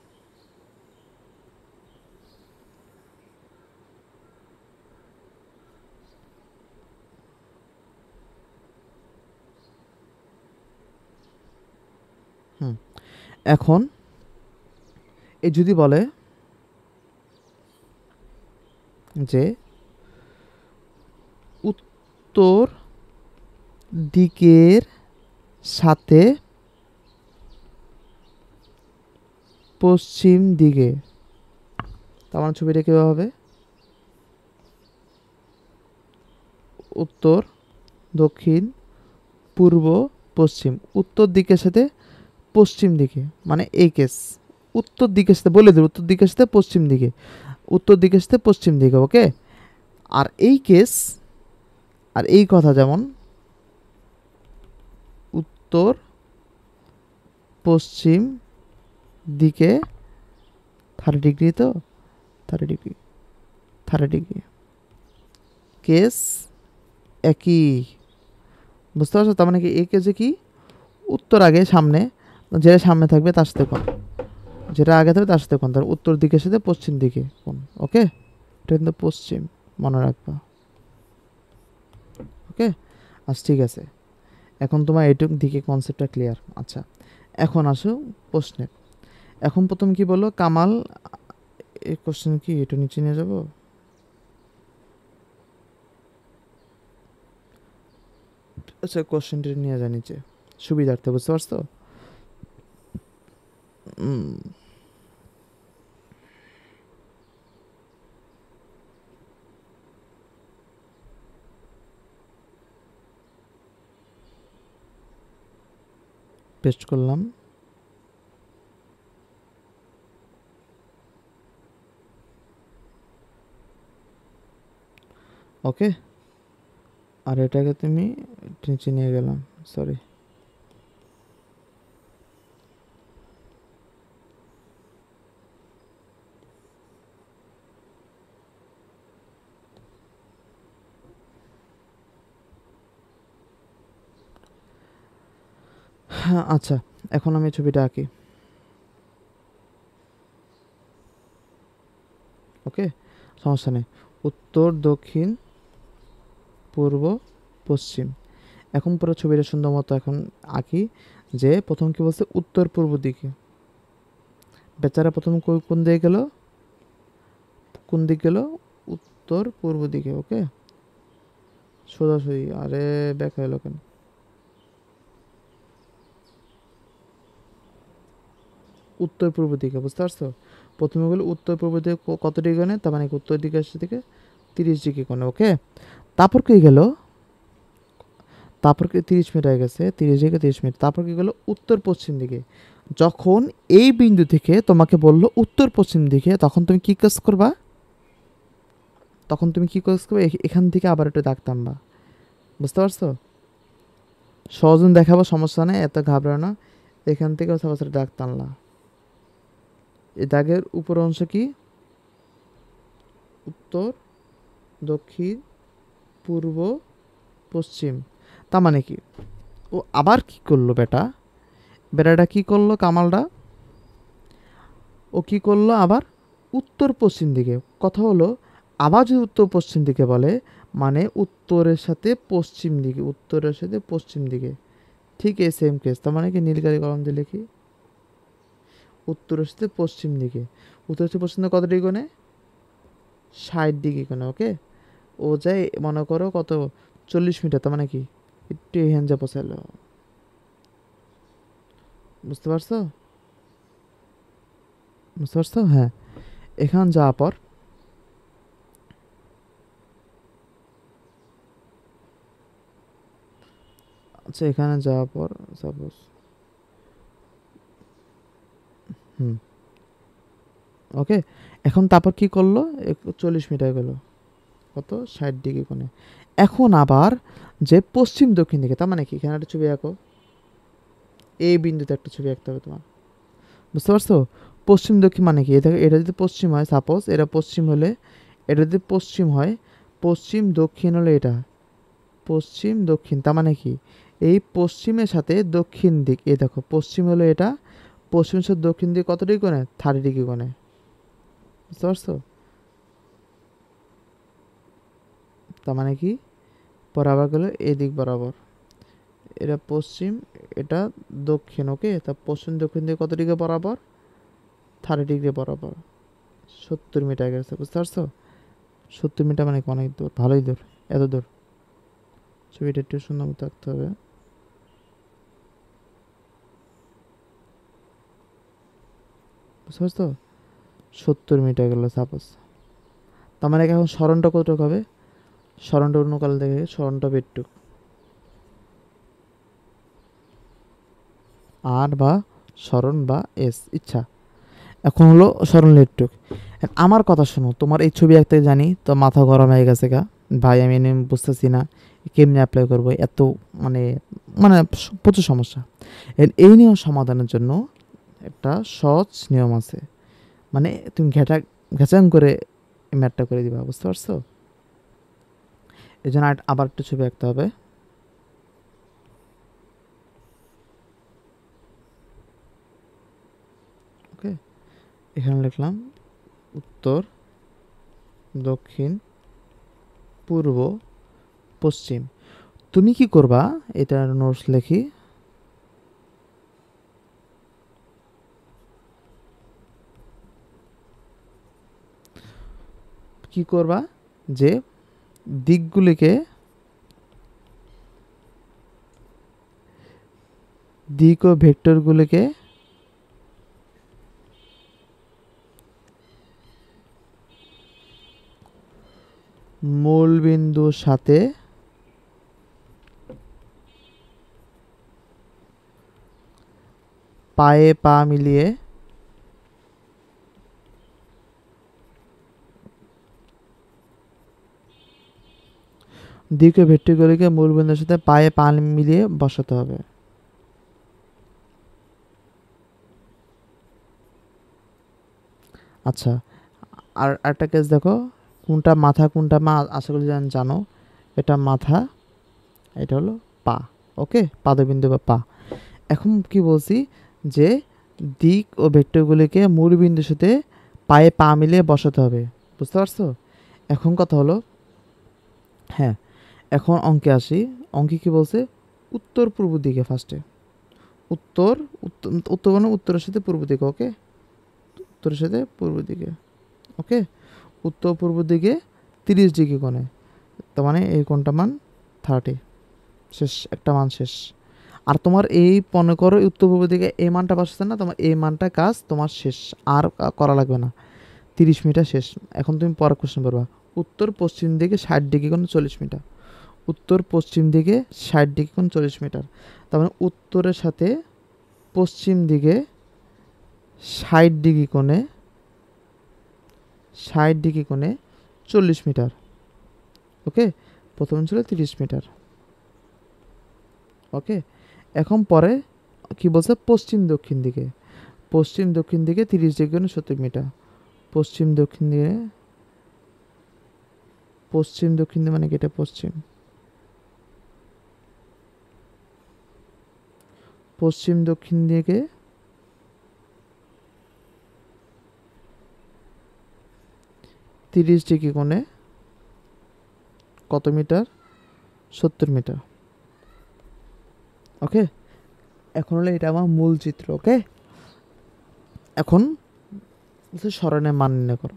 হুম, এখন এই যদি বলে যে উত্তর দিকের সাথে পশ্চিম দিকে, তার মানে ছবিটা কীভাবে হবে? উত্তর, দক্ষিণ, পূর্ব, পশ্চিম। উত্তর দিকের সাথে পশ্চিম দিকে, মানে এই কেস। উত্তর দিকের সাথে বলে দেবে, উত্তর দিকের সাথে পশ্চিম দিকে, উত্তর দিকের সাথে পশ্চিম দিকে, ওকে? আর এই কেস, আর এই কথা যেমন উত্তর পশ্চিম দিকে 30 ডিগ্রি, তো 30 ডিগ্রি, 30 ডিগ্রি কেস একই, বুঝতে পারছো? তার মানে কি এই কেসে কি উত্তর আগে সামনে, যেটা সামনে থাকবে তার সাথে কোন, যেটা আগে থাকবে তার সাথে কোন, তার উত্তর দিকের সাথে পশ্চিম দিকে কোন, ওকে? এটা কিন্তু পশ্চিম, মনে রাখবা, ওকে? আচ্ছা ঠিক আছে, এখন তোমার এইটুক দিকে কনসেপ্টটা ক্লিয়ার। আচ্ছা এখন আসো প্রশ্নে। এখন প্রথম কি বললো কামাল, এই কোশ্চেন কি একটু নিচে নিয়ে যাব? আচ্ছা কোশ্চেনটা নিয়ে যা নিচে, সুবিধার্থে, বুঝতে পারছো? পেস্ট করলাম। ওকে, আর এটাকে তুমি নিচে নিয়ে গেলাম, সরি। হ্যাঁ আচ্ছা, এখন আমি ছবিটা আঁকি, ওকে? সমস্যা নেই। উত্তর, দক্ষিণ, পূর্ব, পশ্চিম। এখন পুরো ছবিটা সুন্দর মতো এখন আঁকি। যে প্রথম কি বলছে, উত্তর পূর্ব দিকে। বেচারা প্রথম কোন দিকে গেল, কোন দিক গেল? উত্তর পূর্ব দিকে, ওকে? সোজাসুজি, আরে ব্যাক হলো কেন? উত্তর পূর্ব দিকে, বুঝতে পারছো? প্রথমে গেলো উত্তর পূর্ব দিকে কত ডিগ্রি কোণে, তার মানে উত্তর দিকে থেকে 30 ডিগ্রি কোণে, ওকে? তারপর কি গেল, তারপর কি 30 মিনিট হয়ে গেছে, 30 ডিগ্রি 30 মিনিট, তারপর কি গেল উত্তর পশ্চিম দিকে। যখন এই বিন্দু থেকে তোমাকে বললো উত্তর পশ্চিম দিকে, তখন তুমি কি কাজ করবা? তখন তুমি কি কাজ করবে, এখান থেকে আবার একটু দাগ টানবা, বুঝতে পারছো? সহজন দেখাবো, সমস্যা নেই, এত ঘাবড়ানো। এখান থেকেও সাপোজ একটা দাগ টানলা, এই দাগের উপর অংশ কি উত্তর, দক্ষিণ, পূর্ব, পশ্চিম। তার মানে কি ও আবার কি করলো বেটাটা কি করলো কামালটা, ও কি করলো আবার উত্তর পশ্চিম দিকে। কথা হলো আবার যদি উত্তর পশ্চিম দিকে বলে মানে উত্তরের সাথে পশ্চিম দিকে, উত্তরের সাথে পশ্চিম দিকে, ঠিক এই সেম কেস। তার মানে কি নীলকালি কলম দিয়ে লিখি উত্তরের সাথে পশ্চিম দিকে, উত্তর সাথে পশ্চিম দিকে কত ডিগ্রি কোণে, 60 ডিগ্রি কোণে। ওকে, ও যায় মনে করো কত 40 মিটার, তার মানে কি একটু এখান যা পৌঁছালো, বুঝতে পারছো? বুঝতে পারছো? হ্যাঁ, এখান যাওয়ার পর আচ্ছা এখানে যাওয়ার পর সাপোজ হুম ওকে, এখন তারপর কি করলো 40 মিটার গেল, কত 60 ডিগ্রি কোণে। এখন আবার যে পশ্চিম দক্ষিণ দিকে, তার মানে কি এখানে একটা ছবি আঁকো, এই বিন্দুতে একটা ছবি আঁকতে হবে তোমার, বুঝতে পারছো? পশ্চিম দক্ষিণ মানে কি, এটা যদি পশ্চিম হয়, সাপোজ এটা পশ্চিম হলে, এটা যদি পশ্চিম হয়, পশ্চিম দক্ষিণ হলে এটা পশ্চিম দক্ষিণ, তার মানে কি এই পশ্চিমের সাথে দক্ষিণ দিক, এই দেখো পশ্চিম হলো এটা, পশ্চিমের সাথে দক্ষিণ দিক কত ডিগ্রি কোণে, 30 ডিগ্রি কোণে, বুঝতে পারছো? তার মানে কি বরাবর গেল এদিক বরাবর, এটা পশ্চিম, এটা দক্ষিণ। ওকে, তা পশ্চিম দক্ষিণ দিকে কত ডিগ্রি বরাবর, 30 ডিগ্রি বরাবর, 70 মিটার গেছে, বুঝতে পারছো? 70 মিটার মানে কি অনেক দূর, ভালোই দূর, এত দূর। ছবিটা একটু সুন্দর মতো আঁকতে হবে, বুঝতে পারছো? 70 মিটার গেল সাপোজ। তার মানে কি এখন স্মরণটা কতটুকু হবে, স্মরণটা অন্য কাল দেখে স্মরণটা বেটটুক আর বা স্মরণ বা এস ইচ্ছা, এখন হলো স্মরণ লেটটুক। আমার কথা শোনো, তোমার এই ছবি আঁকতে জানি তো মাথা গরম হয়ে গেছে গা, ভাই আমি বুঝতেছি না কেমনি অ্যাপ্লাই করবো, এত মানে মানে প্রচুর সমস্যা। এই নিয়ম সমাধানের জন্য একটা সহজ নিয়ম আছে, মানে তুমি ঘেচাং করে ম্যাটটা করে দিবা, বুঝতে পারছো? এই জন্য আবার একটা ছবি আঁকতে হবে। ওকে, এখানে লিখলাম উত্তর, দক্ষিণ, পূর্ব, পশ্চিম। তুমি কি করবা, এটার নোটস লেখি, কি করবা যে দিকগুলিকে, দিক ও ভেক্টরগুলিকে মূল বিন্দুর সাথে পায়ে পা মিলিয়ে দিক ও ভেক্টরগুলিকে মূল বিন্দুর সাথে পায়ে পা মিলিয়ে বসাতে হবে। আচ্ছা, আর একটা কেস দেখো, কোনটা মাথা কোনটা মা আশা করি জানো, এটা মাথা, এটা হলো পা। ওকে, পাদবিন্দু বা পা। এখন কি বলছি যে দিক ও ভেক্টরগুলিকে মূল বিন্দুর সাথে পায়ে পা মিলিয়ে বসাতে হবে, বুঝতে পারছো? এখন কথা হলো, হ্যাঁ এখন অঙ্কে আসি। অঙ্কে কি বলছে, উত্তর পূর্ব দিকে ফার্স্টে, উত্তর উত্তর মানে উত্তরের সাথে পূর্ব দিকে। ওকে, উত্তরের সাথে পূর্ব দিকে। ওকে, উত্তর পূর্ব দিকে 30 ডিগ্রি কোণে, তার মানে এই কোণটা মান 30, শেষ, একটা মান শেষ। আর তোমার এই মনে করো উত্তর পূর্ব দিকে এই মানটা বসছে না, তোমার এই মানটা কাজ তোমার শেষ, আর করা লাগবে না, 30 মিটার শেষ। এখন তুমি পরের কোশ্চেন করবা, উত্তর পশ্চিম দিকে 60 ডিগ্রি কোণ 40 মিটার, উত্তর পশ্চিম দিকে 60 ডিগ্রি কোণ 40 মিটার, তার মানে উত্তরের সাথে পশ্চিম দিকে 60 ডিগ্রি কোণে, 60 ডিগ্রি কোণে 40 মিটার। ওকে, প্রথম ছিল 30 মিটার। ওকে, এখন পরে কি বলছে পশ্চিম দক্ষিণ দিকে, পশ্চিম দক্ষিণ দিকে 30 ডিগ্রি কোণে 70 মিটার। পশ্চিম দক্ষিণ দিকে, পশ্চিম দক্ষিণ দিকে মানে কি, এটা পশ্চিম, পশ্চিম দক্ষিণ দিকে 30 ডিগ্রি কোণে কত মিটার, 70 মিটার। ওকে, এখন হলো এটা আমার মূল চিত্র। ওকে, এখন স্মরণের মান নির্ণয় করো।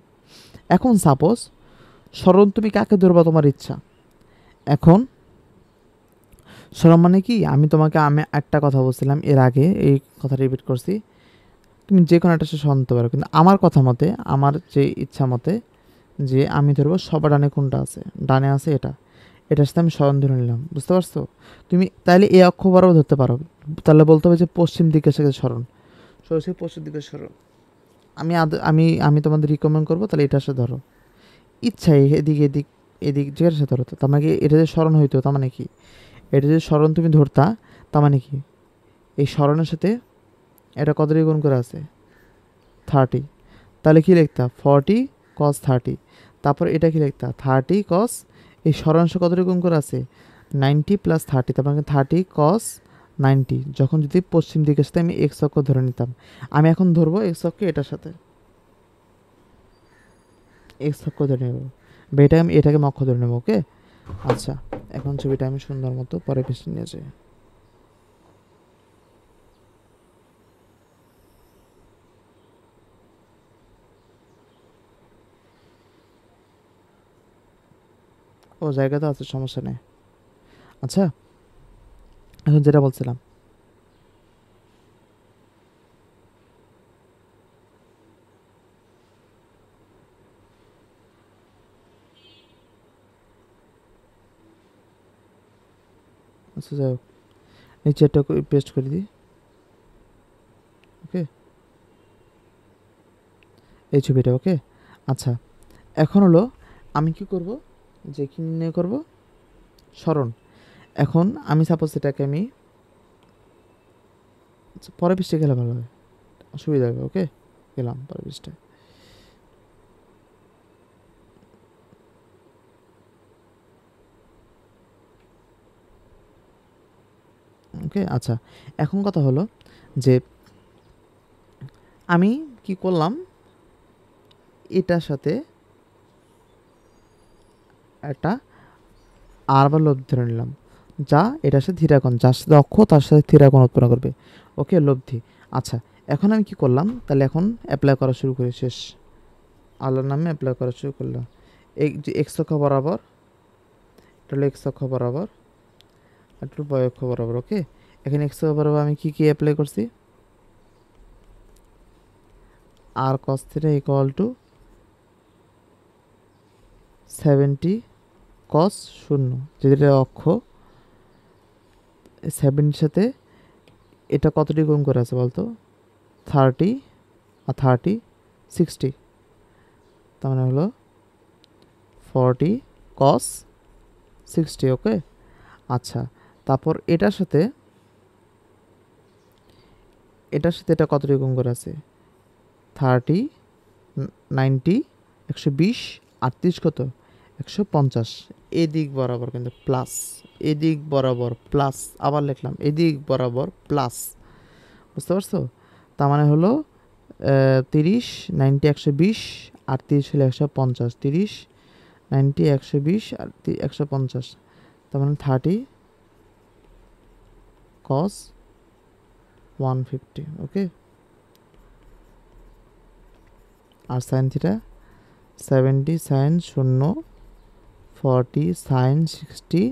এখন সাপোজ স্মরণ তুমি কাকে ধরবা তোমার ইচ্ছা। এখন স্মরণ মানে কি, আমি তোমাকে আমি একটা কথা বলছিলাম এর আগে, এই কথা রিপিট করছি, তুমি যে কোনো একটা স্মরণ নিতে পারো, কিন্তু আমার কথা মতে, আমার যে ইচ্ছা মতে, যে আমি ধরবো সবার ডানে কোনটা আছে, ডানে আছে এটা, এটার সাথে আমি স্মরণ ধরে নিলাম। বুঝতে পারছো? তুমি তাহলে এই অক্ষ বরাবর ধরতে পারো, তাহলে বলতে হবে যে পশ্চিম দিকের সাথে স্মরণ, সরাসরি পশ্চিম দিকের স্মরণ। আমি তোমাদের রিকমেন্ড করবো তাহলে এটার সাথে ধরো, ইচ্ছা এদিক এদিক এদিক যেটার সাথে ধরো। তার মানে কি এটা যে স্মরণ হইতো, তার মানে কি এটা যে স্মরণ তুমি ধরতা, তার মানে কি এই স্মরণের সাথে এটা কত ডিগ্রি কোণ করে আছে, 30। তাহলে কি লিখতা, 40 cos 30। তারপর এটা কি লিখতা, 30 cos, এই স্মরণাংশ কত ডিগ্রি কোণ করে আছে, 90 + 30, তার মানে 30 cos 90। যখন যদি পশ্চিম দিকের সাথে আমি এক্স অক্ষ ধরে নিতাম, আমি এখন ধরবো এক্স অক্ষ এটার সাথে, এক্স অক্ষ ধরে নেব, এটা আমি এটাকে অক্ষ ধরে নেবো। ওকে, আচ্ছা, এখন ছবিটা আমি সুন্দর মতো পরে পিছনে নিয়ে যাই। ও জায়গা তো আছে, সমস্যা নেই। আচ্ছা, এখন যেটা বলছিলাম, আচ্ছা যাই হোক, নিচে একটা পেস্ট করে দিই। ওকে, এই ছবিটা। ওকে, আচ্ছা, এখন হলো আমি কি করব, যে কি নির্ণয় করব, স্মরণ। এখন আমি সাপোজ এটাকে আমি পরের পৃষ্ঠে গেলে ভালো হবে, সুবিধা হবে। ওকে, গেলাম পরের পৃষ্ঠায়। ওকে, আচ্ছা, এখন কথা হলো যে আমি কি করলাম, এটার সাথে একটা আর বা লব্ধি ধরে নিলাম, যা এটার সাথে থিরাকোণ, যার সাথে অক্ষ তার সাথে থিরাকোণ উৎপন্ন করবে। ওকে, লব্ধি। আচ্ছা, এখন আমি কি করলাম, তাহলে এখন অ্যাপ্লাই করা শুরু করি, শেষ আল্লাহর নামে অ্যাপ্লাই করা শুরু করলাম। এই যে এক্স অক্ষ বরাবর, এটা হলো এক্স অক্ষ বরাবর, এটা হলো y অক্ষ বরাবর। ওকে, এখানে এক্স অক্ষ বরাবর আমি কি কি অ্যাপ্লাই করছি, আর cos theta equal two 70 cos 0, যেটা অক্ষ, 70 সাথে এটা কতটি গুণ করে আছে বলতো, 30 আর 30 60, তার মানে হলো 40 cos 60। ওকে, আচ্ছা, তারপর এটার সাথে এটা কতটি গুণ করে আছে, 30 90 120 38 কত 150, এদিক বরাবর কিন্তু প্লাস, এদিক বরাবর প্লাস, আবার লিখলাম এদিক বরাবর প্লাস। বুঝতে পারছো? তার মানে হলো 30 90 120 38 হলে 150, 30 90 120 আর 150, তার মানে 30 cos 150। ওকে, আর sine theta 70 sine 0, 40 sine 60,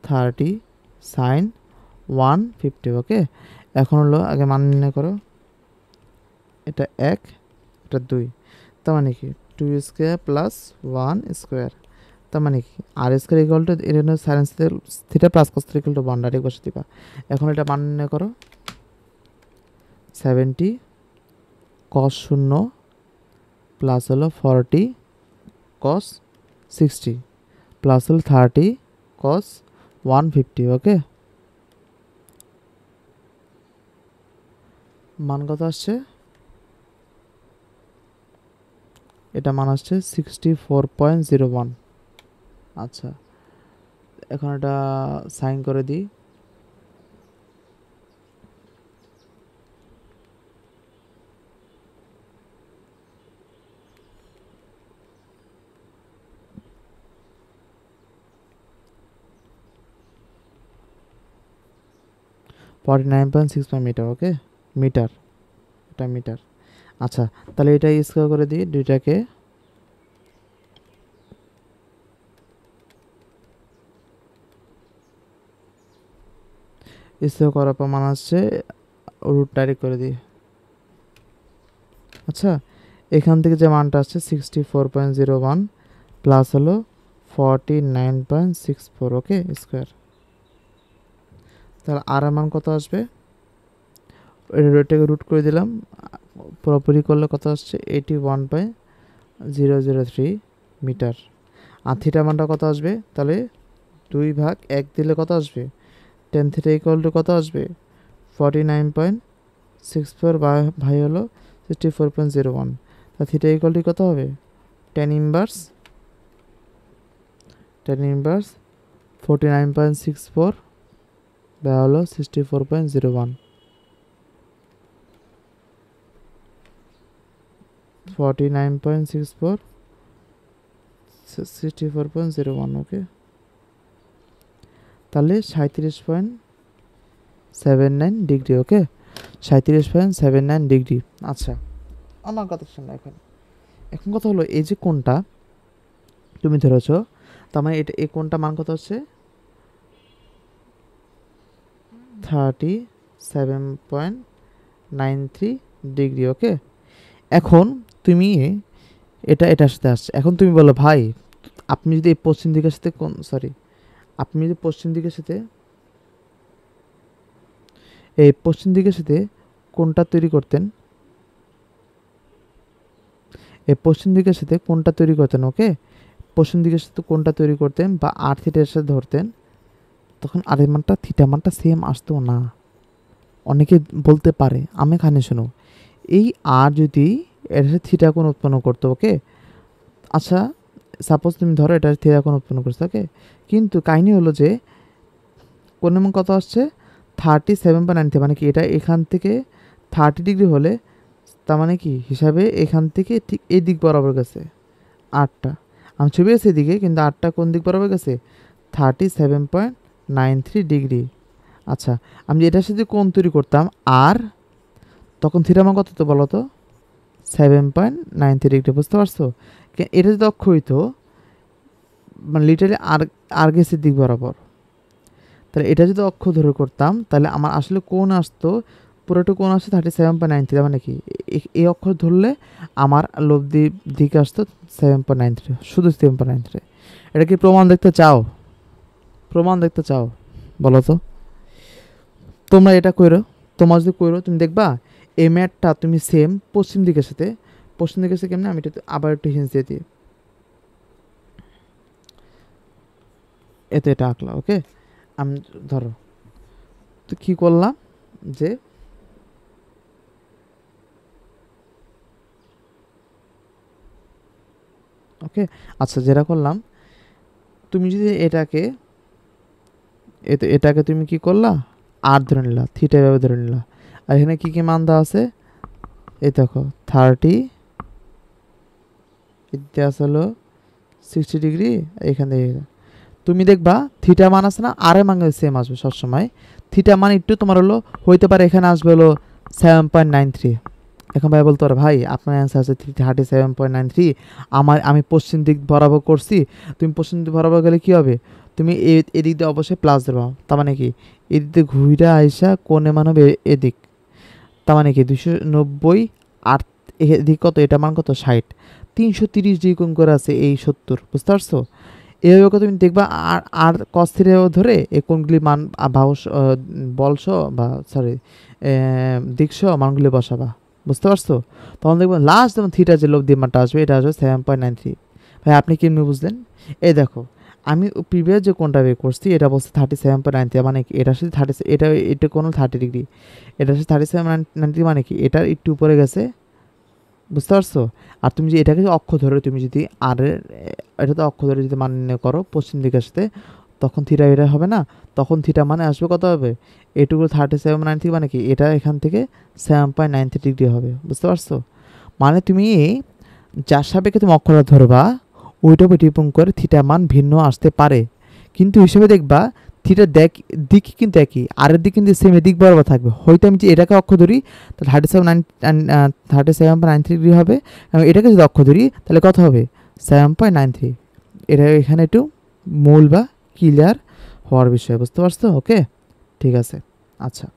30 sine 150। Okay, এখন হলো আগে মান নির্ণয় করো, এটা 1, এটা 2, তার মানে কি 2 স্কোয়ার প্লাস 1 স্কোয়ার, তার মানে কি আর স্কোয়ার ইকুয়াল টু এর sine theta plus cos theta equal to 1, direct বসে দিবা। এখন এটা মান নির্ণয় করো, 70 cos 0 প্লাস হলো 40 cos 60 প্লাস হলো 30 cos 150। ওকে, মান কত আসছে, এটা মান আসছে 64.01। আচ্ছা এখন এটা সাইন করে দিই। $49.65 ওকে, মিটার, এটা মিটার। আচ্ছা তাহলে এটা স্কোয়ার করে দিই দুইটাকে, স্কোয়ার করার পর মান আসছে রুট ডাইরেক্ট করে দিই। আচ্ছা এখান থেকে যে মানটা আসছে 64.01 প্লাস হলো 49.64 ওকে স্কোয়ার, তাহলে আর মান কত আসবে, এটাকে রুট করে দিলাম, পুরোপুরি করলে কত আসছে 81.003 মিটার। আর থিটা মানটা কত আসবে, তাহলে 2/1 দিলে কত আসবে, টেন থিটা ইকুয়াল টু কত আসবে 49.64 ভাই হলো 64.01, তা থিটা ইকুয়াল টু কত হবে, টেন ইনভার্স 49.64 বা হলো 64.01, 49.64 64.01 ওকে, তাহলে 37.79 ডিগ্রি ওকে, 37.79 ডিগ্রি। আচ্ছা আমার কথা শোনো, এখন কথা হলো এই যে কোণটা তুমি ধরেছ, তার মানে এটা এই কোণটা মান কত হচ্ছে 37.93 ডিগ্রি ওকে। এখন তুমি এটার সাথে আসছে, এখন তুমি বলো ভাই আপনি যদি এই পশ্চিম দিকের সাথে আপনি যদি পশ্চিম দিকের সাথে এই পশ্চিম দিকের সাথে কোনটা তৈরি করতেন, এই পশ্চিম দিকের সাথে কোনটা তৈরি করতেন ওকে, পশ্চিম দিকের সাথে কোনটা তৈরি করতেন বা আর থিটার সাথে ধরতেন, তখন আর মানটা থিটা মানটা সেম আসতো না। অনেকে বলতে পারে আমি এখানে শোনো, এই আর যদি এর সাথে থিটা কোণ উৎপন্ন করতো ওকে, আচ্ছা সাপোজ তুমি ধরো এটা থিটা কোণ উৎপন্ন করছো ওকে, কিন্তু কাহিনী হলো যে কোণের মান কত আসছে 37.93, মানে কি এটা এখান থেকে 30 ডিগ্রি হলে তার মানে কি হিসাবে এখান থেকে ঠিক এই দিক বরাবর গেছে আটটা, আমি ছবি আছে এদিকে কিন্তু আটটা কোন দিক বরাবর গেছে 37.93 ডিগ্রি। আচ্ছা আমি এটার সাথে কোণ তৈরি করতাম আর তখন থিটা মান কত তো বলো তো 7.93 ডিগ্রি, বুঝতে পারছো, এটা যদি অক্ষ হইতো মানে লিটারালি আর গেছে দিক বরাবর, তাহলে এটা যদি অক্ষ ধরে করতাম তাহলে আমার আসলে কোণ আসতো পুরোটা কোণ আসছে 37.93, মানে কি এই অক্ষ ধরলে আমার লব্ধি দিকে আসতো 7.93, শুধু 7.93। এটা কি প্রমাণ দেখতে চাও, প্রমাণ দেখতে চাও বলো তো, তোমরা এটা কইরো, তোমার যদি কইরো তুমি দেখবা এই ম্যাটটা তুমি সেম পশ্চিম দিকের সাথে কেমনে, আমি এটা আবার একটু হিন্স দিয়ে দিই, এটা আঁকলা ওকে। আমি ধরো তো কি করলাম যে ওকে, আচ্ছা যেটা করলাম তুমি যদি এটাকে তুমি কি করলা আর ধরে নিলা, থিটা এভাবে ধরে নিলা, আর এখানে কি মান দেওয়া আছে এই দেখো 30 ইতিহাস হলো 60 ডিগ্রি, এখান থেকে তুমি দেখবা থিটা মান আছে না আর মান সেম আসবে সবসময়, থিটা মান একটু তোমার হলো হইতে পারে এখানে আসবে হলো 7.93। এখন ভাই বলতে পারো ভাই আপনার অ্যান্সার আছে 37.93, আমি পশ্চিম দিক বরাবর করছি, তুমি পশ্চিম দিক বরাবর গেলে কি হবে, তুমি এদিক দিয়ে অবশ্যই প্লাস দেবা, তার মানে কি এদিক দিয়ে ঘুরে আইসা কোণে মান হবে এদিক, তার মানে কি 290 আর এদিক কত, এটা মান কত 60, 330 ডিগ্রি কোণ করে আছে এই 70, বুঝতে পারছো, এইভাবে তুমি দেখবা আর আর কস থিটা ধরে এই কোণগুলি মান বলস বা দিকস মানগুলি বসাবা, বুঝতে পারছো, তখন দেখবো লাস্ট যেমন থিটা যে লোক দিয়ে মানটা আসবে এটা আসবে 7.93। ভাই আপনি কেমনি বুঝলেন, এই দেখো আমি প্রিভিয়াস যে কোনটা বের করছি এটা বলছে 37.90, মানে কি এটার সাথে এটা কোনো 30 ডিগ্রি, এটার সাথে 37.90 মানে কি এটার একটু উপরে গেছে, বুঝতে পারছো? আর তুমি যে এটাকে অক্ষ ধরে তুমি যদি আর এটা তো অক্ষ ধরে যদি মান নির্ণয় করো পশ্চিম দিকের সাথে, তখন থিটা এটা হবে না, তখন থিটা মানে আসবে কত হবে, এটুকু 37.90 মানে কি এটা এখান থেকে 7.93 ডিগ্রি হবে, বুঝতে পারছো? মানে তুমি যার সাপেক্ষে তুমি অক্ষটা ধরবা ওইটার উপর ডিপেন্ড করে থিটা মান ভিন্ন আসতে পারে, কিন্তু হিসেবে দেখবা থিটার দিক কিন্তু একই, আরের দিক কিন্তু সেম দিক বরাবর থাকবে। হয়তো আমি যে এটাকে অক্ষ ধরি তাহলে 37.93 ডিগ্রি হবে, এবং এটাকে যদি অক্ষ ধরি তাহলে কত হবে, 7.93। এটা এখানে একটু মূল বা ক্লিয়ার হওয়ার বিষয়, বুঝতে পারছো? ওকে, ঠিক আছে। আচ্ছা,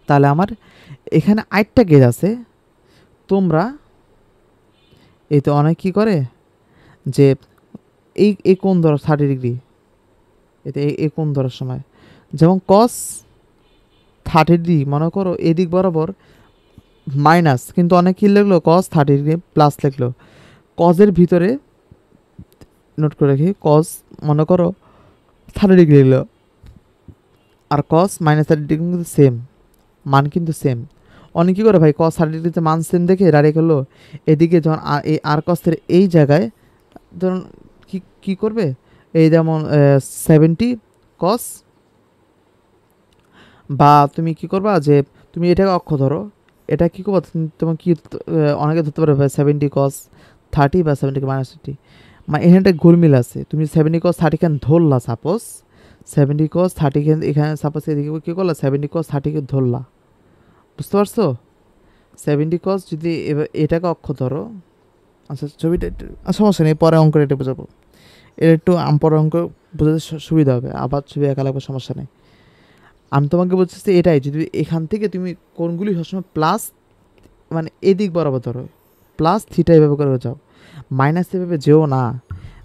তাহলে আমার এখানে আরেকটা গেজ আছে। তোমরা এই তো অনেক কি করে যে এই কোণ ধরো 30 ডিগ্রি, এতে এই কোণ ধরার সময় যেমন কস 30 ডিগ্রি মনে করো এদিক বরাবর মাইনাস, কিন্তু অনেক কি লিখলো কস 30 ডিগ্রি প্লাস লিখলো। কজের ভিতরে নোট করে রাখি, কস মনে করো 30 ডিগ্রি লিখলো, আর কস -30 ডিগ্রি কিন্তু সেম, মান কিন্তু সেম। অনেক কী করে ভাই কস 30 ডিগ্রিতে মান সেম দেখে ডাইরেক্ট হলো এদিকে যখন এই আর কসের এই জায়গায় ধরুন কি কি করবে, এই যেমন 70 কস, বা তুমি কি করবা যে তুমি এটাকে অক্ষ ধরো, এটা কি করবো তোমার কি অনেকে ধরতে পারবে 70 কস 30 বা 70 - 30, মানে এখানে একটা গোলমিল আছে। তুমি 70 cos 30 খান ধরলা, সাপোজ 70 cos 30 খান এখানে সাপোজ এদিকে কী করলা 70 cos 30 কে ধরলা, বুঝতে পারছো? 70 cos যদি এটাকে অক্ষ ধরো, আচ্ছা ছবিটা একটু সমস্যা নেই, পরে অঙ্ক এটা বোঝাবো, এটা একটু পরে অঙ্ক বোঝাতে সুবিধা হবে, আবার ছবি একা লাগবে সমস্যা নেই। আমি তোমাকে বলছি এটাই, যদি এখান থেকে তুমি কোণগুলি সবসময় প্লাস মানে এদিক বরাবর ধরো, প্লাস থিটা এভাবে করে যাও, মাইনাস এভাবে যেও না।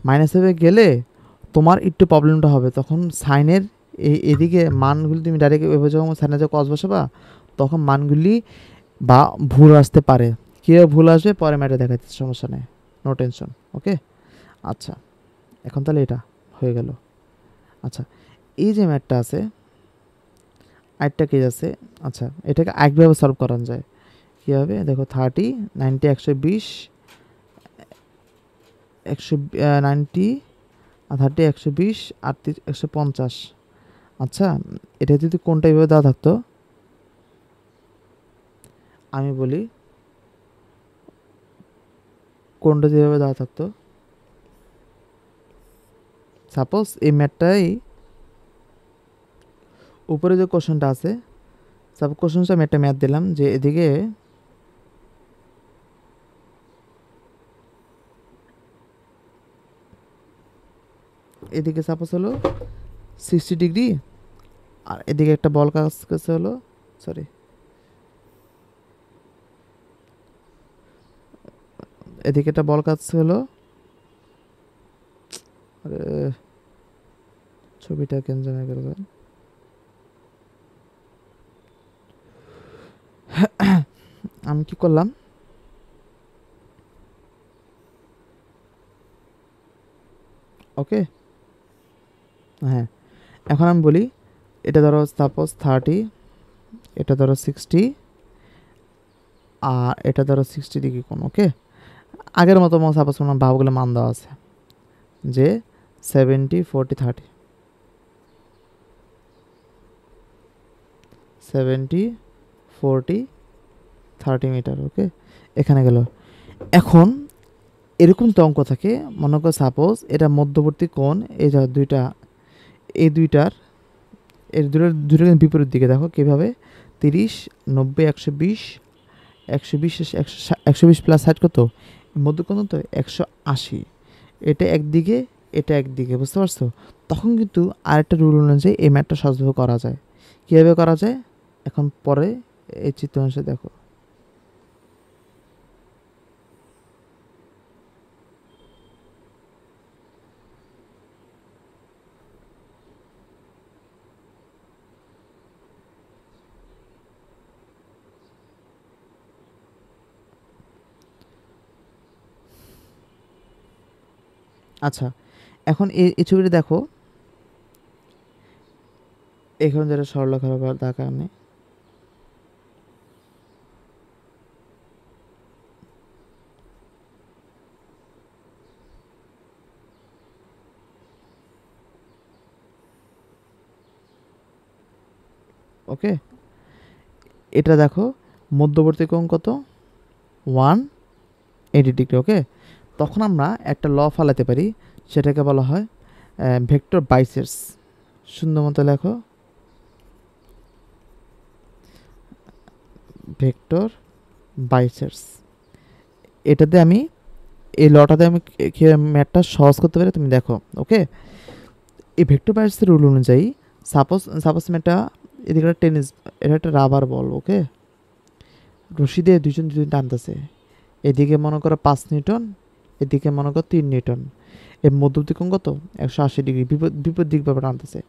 মাইনাস এভাবে গেলে তোমার একটু প্রবলেমটা হবে, তখন সাইনের এদিকে মানগুলি তুমি ডাইরেক্ট এভাবে যখন সাইনে যা কস বসাবা তখন মানগুলি বা ভুল আসতে পারে। কীভাবে ভুল আসবে পরে ম্যাটে দেখাচ্ছে, সমস্যা নেই, নো টেনশন। ওকে, আচ্ছা এখন তাহলে এটা হয়ে গেল। আচ্ছা, এই যে ম্যাটটা আছে আরেকটা কেস আছে। আচ্ছা, এটাকে একভাবে সলভ করানো যায় কীভাবে, দেখো 30 90 120 90 আর 30 120 38 150। আচ্ছা, এটা যদি কোনটা এইভাবে দেওয়া থাকতো, আমি বলি কোনটা যেভাবে দেওয়া থাকতো, সাপোজ এই ম্যাটটাই উপরে যে কোশ্চেনটা আছে, সাপোজ কোশ্চেনটা আমি একটা ম্যাথ দিলাম যে এদিকে এদিকে সাপোজ হলো 60 ডিগ্রি, আর এদিকে একটা বল কাজ করছে হলো, সরি এদিকে একটা বল কাজ হলো, আরে ছবিটা কেন জানা গেল, আমি কি করলাম, ওকে হ্যাঁ, এখন আমি বলি এটা ধরো সাপোজ 30, এটা ধরো 60, আর এটা ধরো 60 ডিগ্রি কোণ। ওকে, আগের মতো সাপোজ কোনো ভাবগুলো মান দেওয়া আছে যে 70 40 30, 70 40 30 মিটার। ওকে, এখানে গেল। এখন এরকম তো অঙ্ক থাকে, মনে করো সাপোজ এটা মধ্যবর্তী কোণ, এই যা দুইটা, এই দুইটার এর দুটো কিন্তু বিপরীত দিকে, দেখো কীভাবে 30 90 120 120 120 প্লাস 60 কত মধ্যকোণ তো 180, এটা একদিকে এটা একদিকে, বুঝতে পারছো? তখন কিন্তু আরেকটা রুল অনুযায়ী এই ম্যাথটা সহজভাবে করা যায়। কীভাবে করা যায় এখন পরে এই চিত্র অনুসারে দেখো। আচ্ছা, এখন এই ছবিটা দেখো, এখন যেটা সরলরেখা দরকার নেই, ওকে। এটা দেখো মধ্যবর্তী কোণ কত, 180 ডিগ্রি, ওকে। তখন আমরা একটা ল ফালাতে পারি, সেটাকে বলা হয় ভেক্টর বাইসেপস। সুন্দর মতো লেখো, ভেক্টর বাইসেপস। এটাতে আমি এই লটাতে আমি ম্যাথটা সহজ করতে পারি, তুমি দেখো, ওকে। এই ভেক্টর বাইসেপসের রুল অনুযায়ী সাপোজ ম্যাথটা এদিকে একটা টেনিস, এটা একটা রাবার বল, ওকে। রশি দিয়ে দুজন টানতেছে, এদিকে মনে করো 5 নিউটন, এদিকে মনে করো 3 নিউটন। এর মধ্যবর্তী কোণ কত, 180 ডিগ্রি, বিপরীত দিক বরাবর টানতেছে।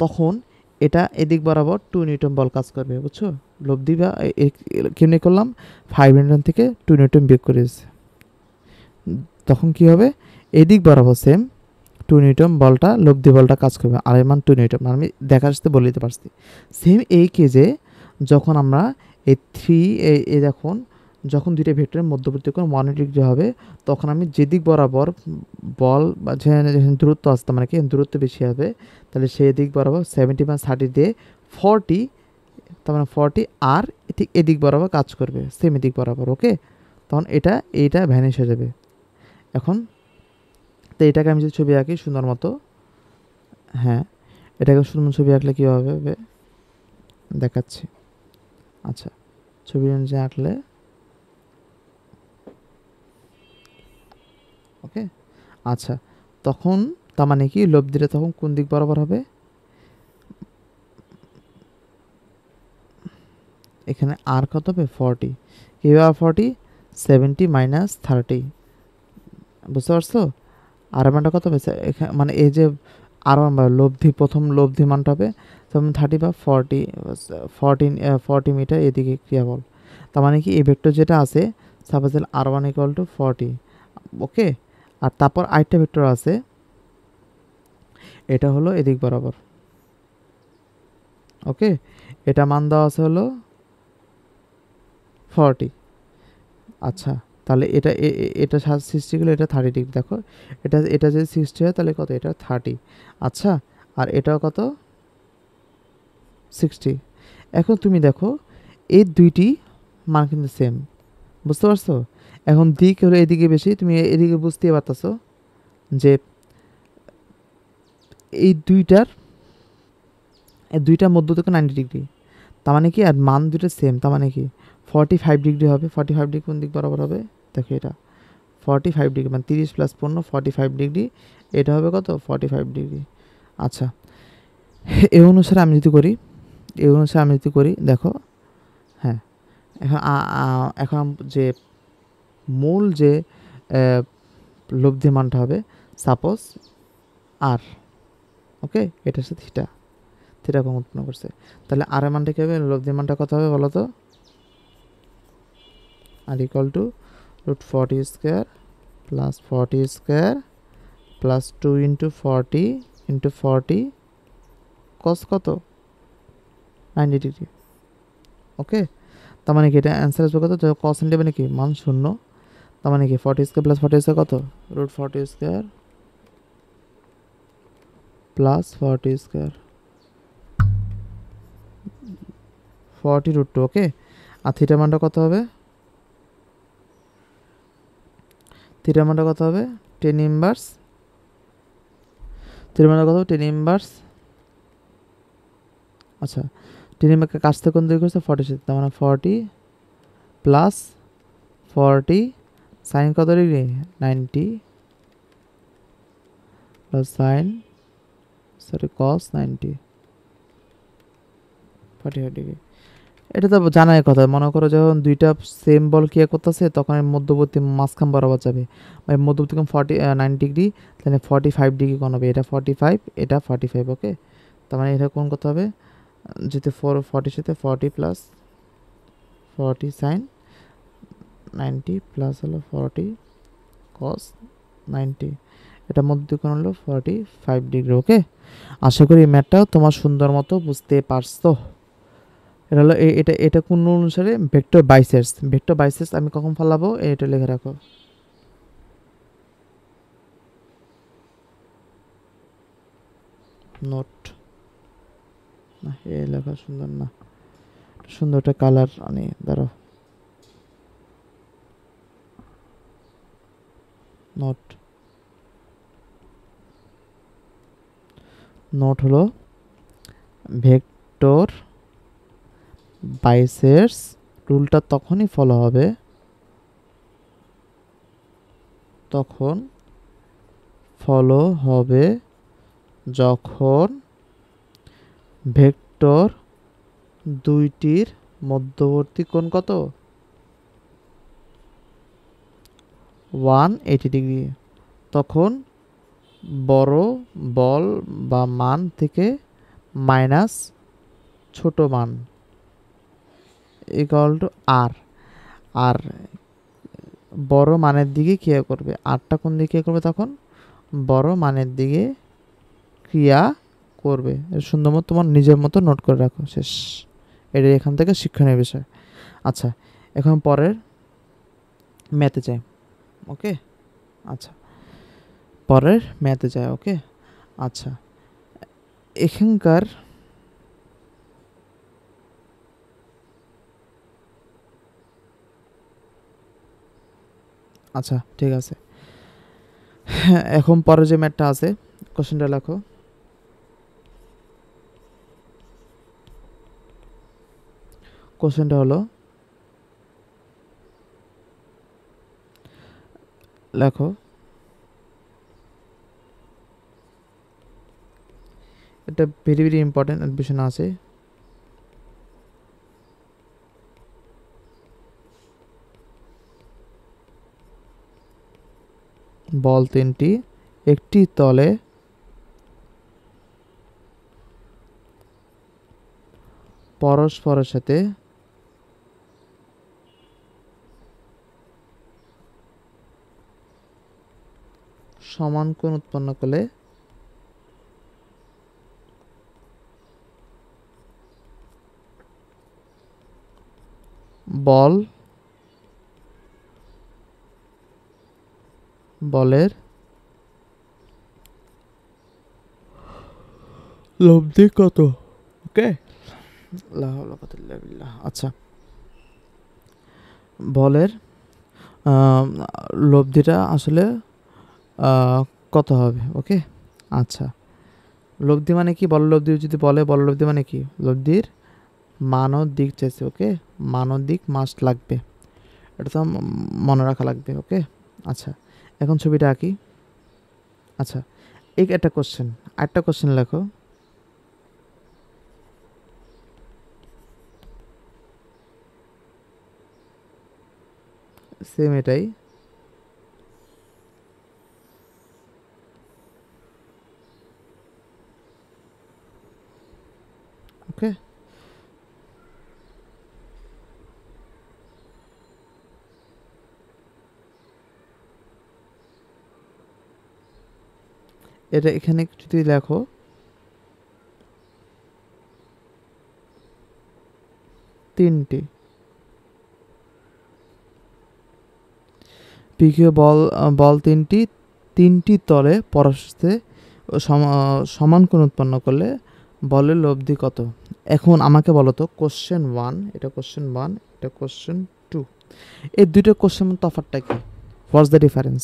তখন এটা এদিক বরাবর 2 নিউটন বল কাজ করবে, বুঝছো। লব্ধি বা কেমনি করলাম, 5 নিউটন থেকে 2 নিউটন বিয়োগ করে দিয়েছে। তখন কি হবে, এদিক বরাবর সেম 2 নিউটন বলটা, লব্ধি বলটা কাজ করবে, আর এর মান 2 নিউটন। আমি দেখার সাথে বলে দিতে পারছি। সেম এই কেজে যখন আমরা এই 3 এই দেখুন, যখন দুইটা ভেক্টরের মধ্যবর্তী কোণ 180 ডিগ্রি হবে, তখন আমি যেদিক বরাবর বল বা যেখানে দূরত্ব আসতে, মানে কি দূরত্ব বেশি হবে, তাহলে সেই দিক বরাবর 70 বা 30 দিয়ে 40, তার মানে 40, আর ঠিক এদিক বরাবর কাজ করবে, সেম এদিক বরাবর, ওকে। তখন এইটা ভ্যানিশ হয়ে যাবে। এখন তো এটাকে আমি যদি ছবি আঁকি সুন্দর মতো, হ্যাঁ, এটাকে সুন্দর ছবি আঁকলে কী হবে দেখাচ্ছি। আচ্ছা, ছবি অনুযায়ী আঁকলে, ওকে। আচ্ছা, তখন তার মানে কি লব্ধিটা তখন কোন দিক বরাবর হবে, এখানে আর কত হবে 40, কীভাবে 40, 70 মাইনাস 30, বুঝতে পারছো। আর মানটা কত হবে এখানে, মানে এই যে আর লব্ধি, প্রথম লব্ধি মানটা হবে তখন 30 বা 40 মিটার এদিকে ক্রিয়া বল। তার মানে কি এই ভেক্টর যেটা আছে, সাপোজ R1 ইকুয়াল টু 40, ওকে। আর তারপর আরেকটা ভেক্টর আছে, এটা হলো এদিক বরাবর, ওকে। এটা মান দেওয়া আছে হলো 40। আচ্ছা, তাহলে এটা 60 গেলে এটা 30 ডিগ্রি, দেখো এটা যদি 60 হয় তাহলে কত, এটা 30। আচ্ছা, আর এটাও কত, 60। এখন তুমি দেখো এই দুইটি মান কিন্তু সেম, বুঝতে পারছো। এখন দিক হলো এদিকে বেশি, তুমি এদিকে বুঝতেই পারতেছো যে এই দুইটার মধ্য থেকে 90 ডিগ্রি, তার মানে কি, আর মান দুটো সেম, তার মানে কি 45 ডিগ্রি হবে। 45 ডিগ্রি কোন দিক বরাবর হবে, দেখো এটা 45 ডিগ্রি, মানে 30 প্লাস 15, 45 ডিগ্রি। এটা হবে কত, 45 ডিগ্রি। আচ্ছা, এই অনুসারে আমি যদি করি, দেখো, হ্যাঁ, এখন যে মূল যে লব্ধি মানটা হবে, সাপোজ আর, ওকে, এটার সাথে থিটা কোণ উৎপন্ন করছে, তাহলে আর এর মানটা কী হবে, লব্ধি মানটা কত হবে বলো তো, আর equal to √40 square plus 40 square plus 2 into 40 cos কত, 90 ডিগ্রি, ওকে। তার মানে কি এটা অ্যান্সার আসবে কত, কস ইন্টু মানে কি মান 0, তার মানে কি 40 স্কোয়ার প্লাস 40 স্কোয়ার কত, √40 স্কোয়ার প্লাস 40 স্কোয়ার, 40√2, ওকে। আর থিটা মানটা কত হবে, থিটা মানটা কত হবে 10 ইনভার্স, থিটা মানটা কত হবে 10 ইনভার্স, আচ্ছা 10 ইনভার্স কাছ থেকে কোন দিকে করছে 40 সাথে, তার মানে 40 প্লাস 40 সাইন কত ডিগ্রি 90 প্লাস সাইন কস 90, 45 ডিগ্রি। এটা তো জানাই কথা, মনে করো যখন দুইটা সেম বল ক্রিয়া করতেছে তখন এর মধ্যবর্তী মাঝখান বরাবর যাবে, মানে মধ্যবর্তী কোণ 90 ডিগ্রি, তাহলে 45 ডিগ্রি কোণ হবে, এটা 45, এটা 45, ওকে। তার মানে এটা কোণ কত হবে, যেতে 40 সাথে 40 প্লাস 40 সাইন 90 প্লাস হলো 40 কস 90, এটার মধ্যে কোণ হলো 45 ডিগ্রি। ওকে, আশা করি এই ম্যাথটাও তোমার সুন্দর মতো বুঝতে পারছো। এটা হলো এটা এটা কোন অনুসারে ভেক্টর বাইসেস। ভেক্টর বাইসেস আমি কখন ফলাবো এটা লিখে রাখো। নোট না, এই লেখা সুন্দর না, সুন্দর একটা কালার আনি, দাঁড়াও। নোট নোট হলো ভেক্টর বাইসেস রুলটা তখনই ফলো হবে যখন ভেক্টর দুইটির মধ্যবর্তী কোণ কত 180 ডিগ্রি। তখন বড় বল বা মান থেকে মাইনাস ছোট মান ইকুয়াল টু আর। আর বড় মানের দিকে ক্রিয়া করবে, আরটা কোন দিকে করবে, তখন বড় মানের দিকে ক্রিয়া করবে। সুন্দর মতো তোমার নিজের মতো নোট করে রাখো, শেষ। এটা এখান থেকে শিক্ষণীয় বিষয়। আচ্ছা, এখন পরের ম্যাথে যাই। ওকে, আচ্ছা, পরের ম্যাথে যায়। ওকে, আচ্ছা, এখানকার আচ্ছা ঠিক আছে। এখন পরে যে ম্যাথটা আছে, কোশ্চেনটা লেখো। কোশ্চেনটা হলো, লেখো, এটা ভেরি ভেরি ইম্পর্টেন্ট অ্যাডমিশন আছে। বল তিনটি একটি তলে পরস্পরের সাথে সমান কোণ উৎপন্ন করলে বলের লব্ধি কত? ওকে, আচ্ছা, বলের লব্ধিটা আসলে কত হবে? ওকে, আচ্ছা, লব্ধি মানে কি? বল লব্ধি যদি বলে, বল লব্ধি মানে কি? লব্ধির মান ও দিক চাইছে। ওকে, মান ও দিক মাস্ট লাগবে, এটা তো মনে রাখা লাগবে। ওকে, আচ্ছা, এখন ছবিটা আঁকি। আচ্ছা, এই একটা কোশ্চেন লেখো। সেম এটাই। ওকে, এটা এখানে যদি লেখো তিনটি পিকিউ বল তিনটি তলে পরস্পর সমান কোণ উৎপন্ন করলে বলের লব্ধি কত? এখন আমাকে বলো তো, কোশ্চেন 1, এটা কোশ্চেন 1, এটা কোশ্চেন 2, এই দুইটা কোশ্চেন তফাৎটা কি? What's the difference?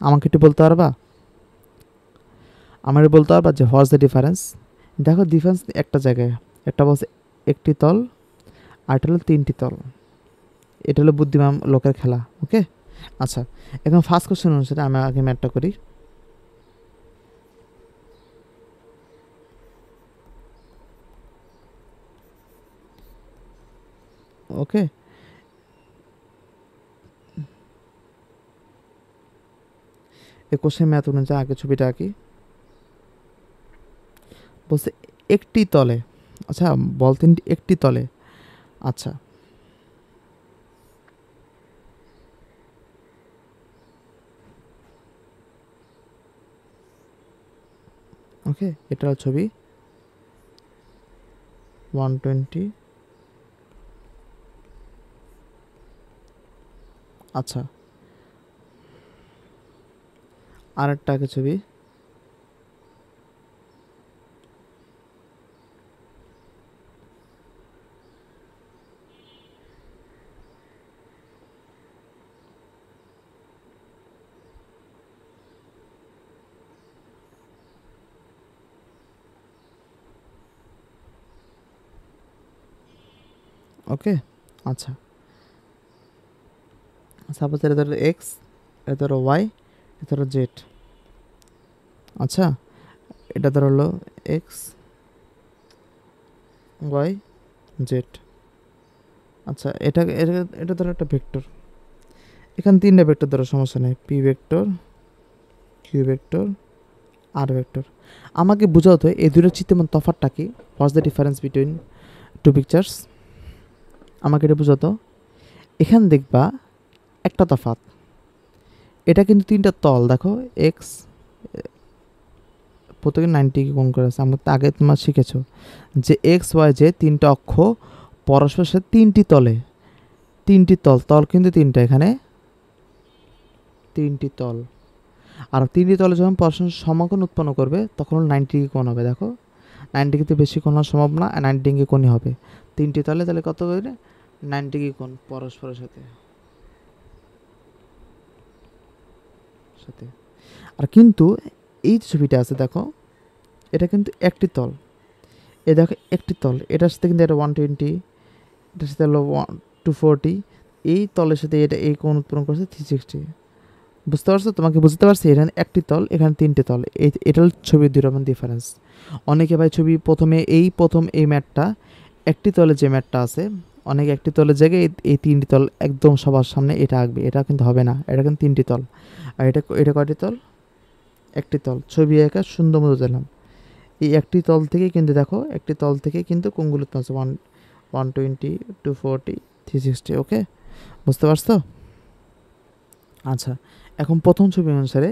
আমাকে একটু বলতে পারবা? আমার বলতে পারবা যে হোয়াটস দ্য ডিফারেন্স? দেখো, ডিফারেন্স একটা জায়গায়, একটা বলছে একটি তল, আর এটা হলো তিনটি তল। এটা হলো বুদ্ধিমান লোকের খেলা। ওকে, আচ্ছা, এখন ফার্স্ট কোশ্চেন অনুসারে আমি আগে ম্যাথটা করি। ওকে, এই কোশ্চেন ম্যাথ অনুযায়ী আগে ছবিটা আঁকি। বলছে একটি তলে, আচ্ছা, বল তিনটি একটি তলে। আচ্ছা, ওকে, এটা ছবি 120। আচ্ছা, আরেকটা আগে ছবি, ওকে। আচ্ছা, সাপোজ এটা ধরো এক্স, এটা ধরো ওয়াই, এটা ধরো জেড। আচ্ছা, এটা ধরো হলো এক্স ওয়াই জেড। আচ্ছা, এটা এটা এটা ধরো একটা ভেক্টর, এখানে 3টা ভেক্টর ধরো, সমস্যা নেই, P vector, Q vector, R vector. আমাকে বোঝাও তো এই দুটোর চিত্রমান তফাৎটা কি, what's the difference between two pictures, আমাকে এটা বোঝাও তো। এখানে দেখবা একটা তফাৎ, এটা কিন্তু 3টা তল, দেখো এক্স প্রত্যেকে 90 কোণ করে আছে। আমরা তো আগে তোমার শিখেছো যে এক্স ওয়াই যে 3টা অক্ষ পরস্পরের সাথে 3টি তলে, 3টি তল কিন্তু 3টা, এখানে 3টি তল। আর 3টি তলে যখন পরস্পর সমকোণ উৎপন্ন করবে তখন 90 কোণ হবে। দেখো 90 কিন্তু বেশি কোণ হওয়া সম্ভব না, 90 কোণই হবে 3টি তলে। তাহলে কত করে 90 কোণ পরস্পরের সাথে সাথে। আর কিন্তু এই ছবিটা আছে দেখো, এটা কিন্তু একটি তল, এ দেখো একটি তল, এটার সাথে কিন্তু এটা 120, এটার সাথে হলো 240, এই তলের সাথে এটা এই কোণ উৎপন্ন করছে 360। বুঝতে পারছো? তোমাকে বুঝতে পারছি এখানে একটি তল, এখানে 3টে তল, এটা হল ছবির 2 রকম ডিফারেন্স। অনেকে ভাই ছবি প্রথম এই ম্যাটটা একটি তলে, যে ম্যাটটা আছে অনেকে একটি তলের জায়গায় এই 3টি তল একদম সবার সামনে এটা আঁকবে, এটা কিন্তু হবে না, এটা কিন্তু 3টি তল। আর এটা কয়টি তল? একটি তল। ছবি একা সুন্দর মতো দিলাম, এই একটি তল থেকে কিন্তু দেখো, একটি তল থেকে কিন্তু কোণগুলো আছে 120, 240, 360। ওকে, বুঝতে পারছো? আচ্ছা, এখন প্রথম ছবি অনুসারে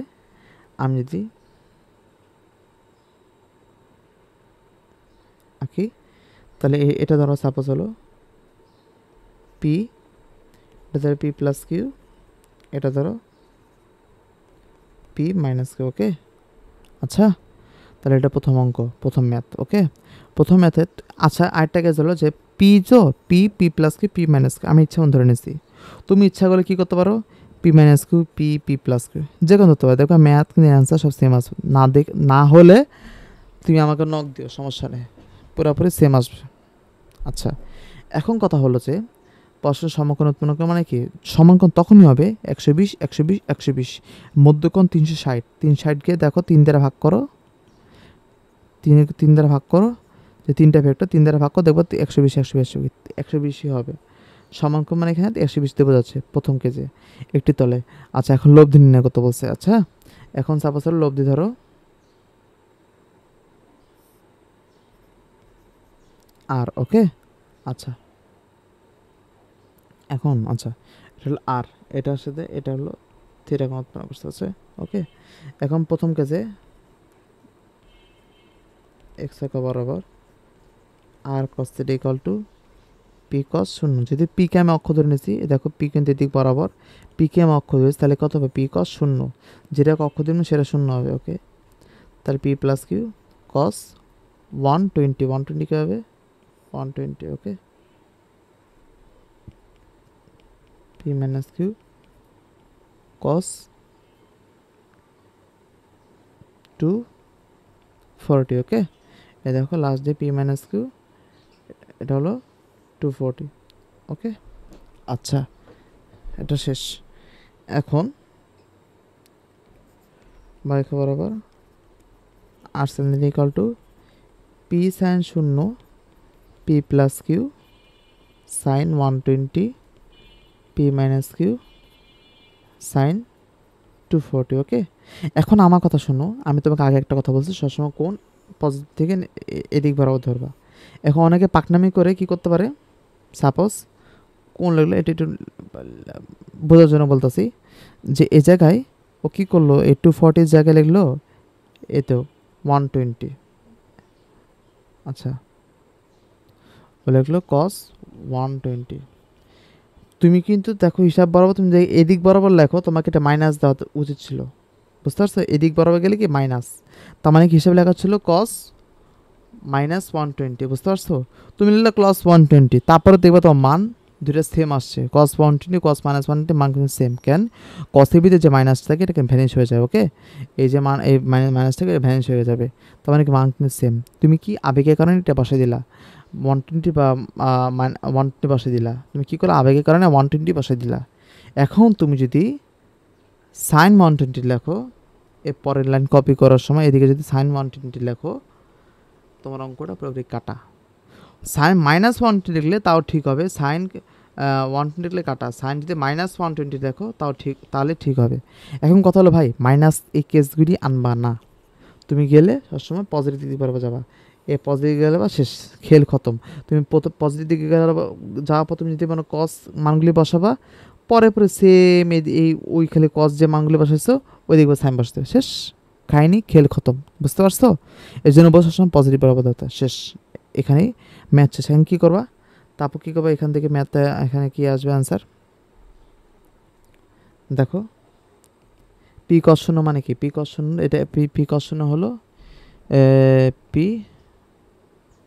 আমি যদি আঁকি, তাহলে এটা ধরো সাপোজ হলো পি, এটা ধরো পি প্লাস কিউ, এটা ধরো পি মাইনাস কিউ। ওকে, আচ্ছা, তাহলে এটা প্রথম অঙ্ক, প্রথম ম্যাথ। ওকে, প্রথম ম্যাথে। আচ্ছা, আরেকটা কেস হলো যে P P plus Q, P minus Q আমি ইচ্ছা মতো ধরে নিচ্ছি। তুমি ইচ্ছা করলে কী করতে পারো, P minus Q, P plus Q যে কোনো ধরতে পারো। দেখো ম্যাথ কিন্তু অ্যান্সার সব সেম আসবে, না হলে তুমি আমাকে নক দিও, সমস্যা নেই, পুরোপুরি সেম আসবে। আচ্ছা, এখন কথা হলো যে পরস্পর সমকোণ উৎপন্ন করে মানে কি, সমকোণ তখনই হবে 120, 120, 120, মধ্যকোণ 360, 360কে দেখো 3 দ্বারা ভাগ করো, 3 দ্বারা ভাগ করো, যে 3টা ভেক্টর 3 দ্বারা ভাগ করো, দেখবো 120, 120, 120ই হবে। সমকোণ মানে এখানে 120 দেবো যাচ্ছে প্রথম কেজে একটি তলে। আচ্ছা, এখন লব্ধি নির্ণয় করতে বলছে। আচ্ছা, এখন সাপোজ হলো লব্ধি ধরো আর। ওকে, আচ্ছা, এখন আচ্ছা, এটা হলো আর, এটার সাথে এটা হলো থিটা কোণ উৎপন্ন করতে আছে। ওকে, এখন প্রথম কেজে এক্স অক্ষ বরাবর আর cos theta equal to P cos 0। যদি পি কে আমি অক্ষ ধরে নিয়েছি, দেখো পি কিন্তু এদিক বরাবর, পি কে আমি অক্ষ ধরেছি, তাহলে কত হবে, পি কস 0, যেটা অক্ষ ধরবে সেটা 0 হবে। ওকে, তাহলে পি প্লাস কিউ কস 120, 120 কী হবে 120। Okay, P minus Q cos 240। Okay, এই দেখো last day P minus Q, এটা হলো 240। ওকে, আচ্ছা, এটা শেষ। এখন বারেখা বরাবর আর sine equal to P sine 0 P plus Q sine 120 P minus Q sine 240। Okay, এখন আমার কথা শোনো, আমি তোমাকে আগে একটা কথা বলছি, সবসময় কোন পজিটিভ থেকে এদিক বরাবর ধরবা। এখন অনেকে পাকনামি করে কি করতে পারে, সাপোজ কোন লাগলো, এটা একটু বোঝার জন্য বলতেছি, যে এ জায়গায় ও কী করলো, এই 240 জায়গায় লিখলো এতেও 120। আচ্ছা, বলে লিখলো কস 120। তুমি কিন্তু দেখো হিসাব বরাবর তুমি যে এদিক বরাবর লেখো, তোমাকে এটা মাইনাস দেওয়া উচিত ছিল, বুঝতে পারছো? এদিক বরাবর গেলে কি মাইনাস, তার মানে কি হিসাবে লেখা ছিল কস -120, বুঝতে পারছো? তুমি লিখলে ক্লস 120, তারপরে দেখবে তোমার মান দুটো সেম আসছে, কস 120 কস -120 মান কিন্তু সেম। কেন? কসের ভিতরে যে মাইনাস থাকে এটা ভ্যানিশ হয়ে যায়, ওকে? এই যে মান, এই মাইনাস থেকে ভ্যানিশ হয়ে যাবে, তার মানে কি মান কিন্তু সেম। তুমি কি আবেগের কারণে এটা বসে দিলা 120 বা 120 বসে দিলা, তুমি কি করলে আবেগের কারণে 120 বসে দিলা। এখন তুমি যদি সাইন 120 লেখো, এর পরের লাইন কপি করার সময় এদিকে যদি সাইন 120 লেখো, তোমার অঙ্কটা পুরোপুরি কাটা। সাইন -120 লিখলে তাও ঠিক হবে, সাইন 120 লিখলে কাটা। সাইন যদি -120 দেখো তাও ঠিক, তাহলে ঠিক হবে। এখন কথা হলো ভাই, মাইনাস এই কেসগুলি আনবা না, তুমি গেলে সবসময় পজিটিভ দিকে পারবে যাবা, এ পজিটিভ গেলে বা শেষ, খেল খতম। তুমি পজিটিভ দিকে গেলে যাওয়ার পর তুমি যদি মনে কস মানগুলি বসাবা, পরে পরে সেম এই ওই খালি কস যে মানগুলি বসাইছো ওই দিকে সাইন বসাতে, শেষ, খাইনি, খেল খতম, বুঝতে পারছো? এর জন্য বসার সময় পজিটিভ বরাবর দাও, শেষ। এখানেই ম্যাথ শেষ। এখন কী করবা? তারপর কী করবা? এখান থেকে ম্যাথ, এখানে কি আসবে অ্যান্সার দেখো। পি কস শূন্য মানে কি? পি কস শূন্য, এটা পি কস শূন্য হলো পি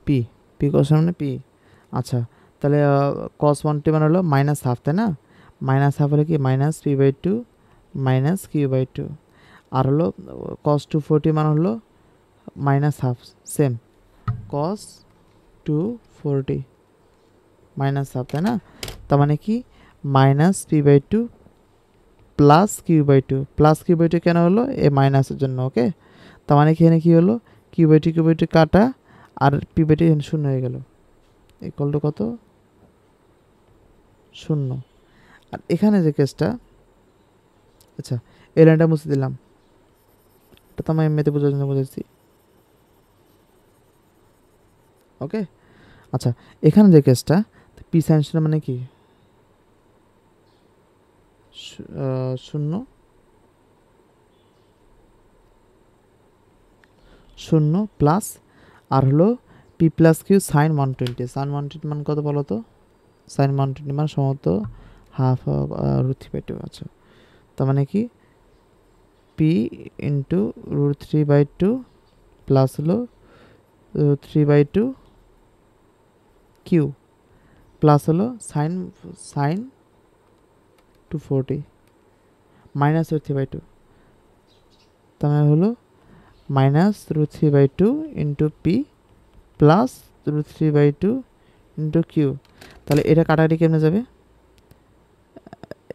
পি পি কস শূন্য মানে পি। আচ্ছা, তাহলে কস 120 মানে হলো -1/2, তাই না? -1/2 হলে কি -p/2 - q/2। আর হলো কস 240 মানে হলো -1/2, সেম, কস 240 -1/2, তাই না? তার মানে কি -p/2 +q/2, +q/2 কেন হলো? এ মাইনাসের জন্য, ওকে? তার মানে কি এখানে কি হলো? q/2 কাটা, আর p/2 এখানে শূন্য হয়ে গেল, ইকুয়াল টু কত? 0। আর এখানে যে কেসটা, আচ্ছা এই লাইনটা মুছে দিলাম, এটা তো আমি এমনিতে বোঝার জন্য বুঝেছি, ওকে? আচ্ছা, এখানে যে কেসটা, পি সাইন শূন্য মানে কি? 0 0 প্লাস, আর হলো P plus Q sine 120। Sine 120 মান কত বলো তো? সাইন 120 মান সম্ভবত হাফ √3/2। আচ্ছা, তার মানে কি পি ইন্টু √3/2 প্লাস হলো √3/2 কিউ প্লাস হলো সাইন সাইন 240 মাইনাস √3/2, তার মানে হলো -√3/2 into P plus √3/2 into Q. তাহলে এটা কাটাকাটি কেমনে যাবে?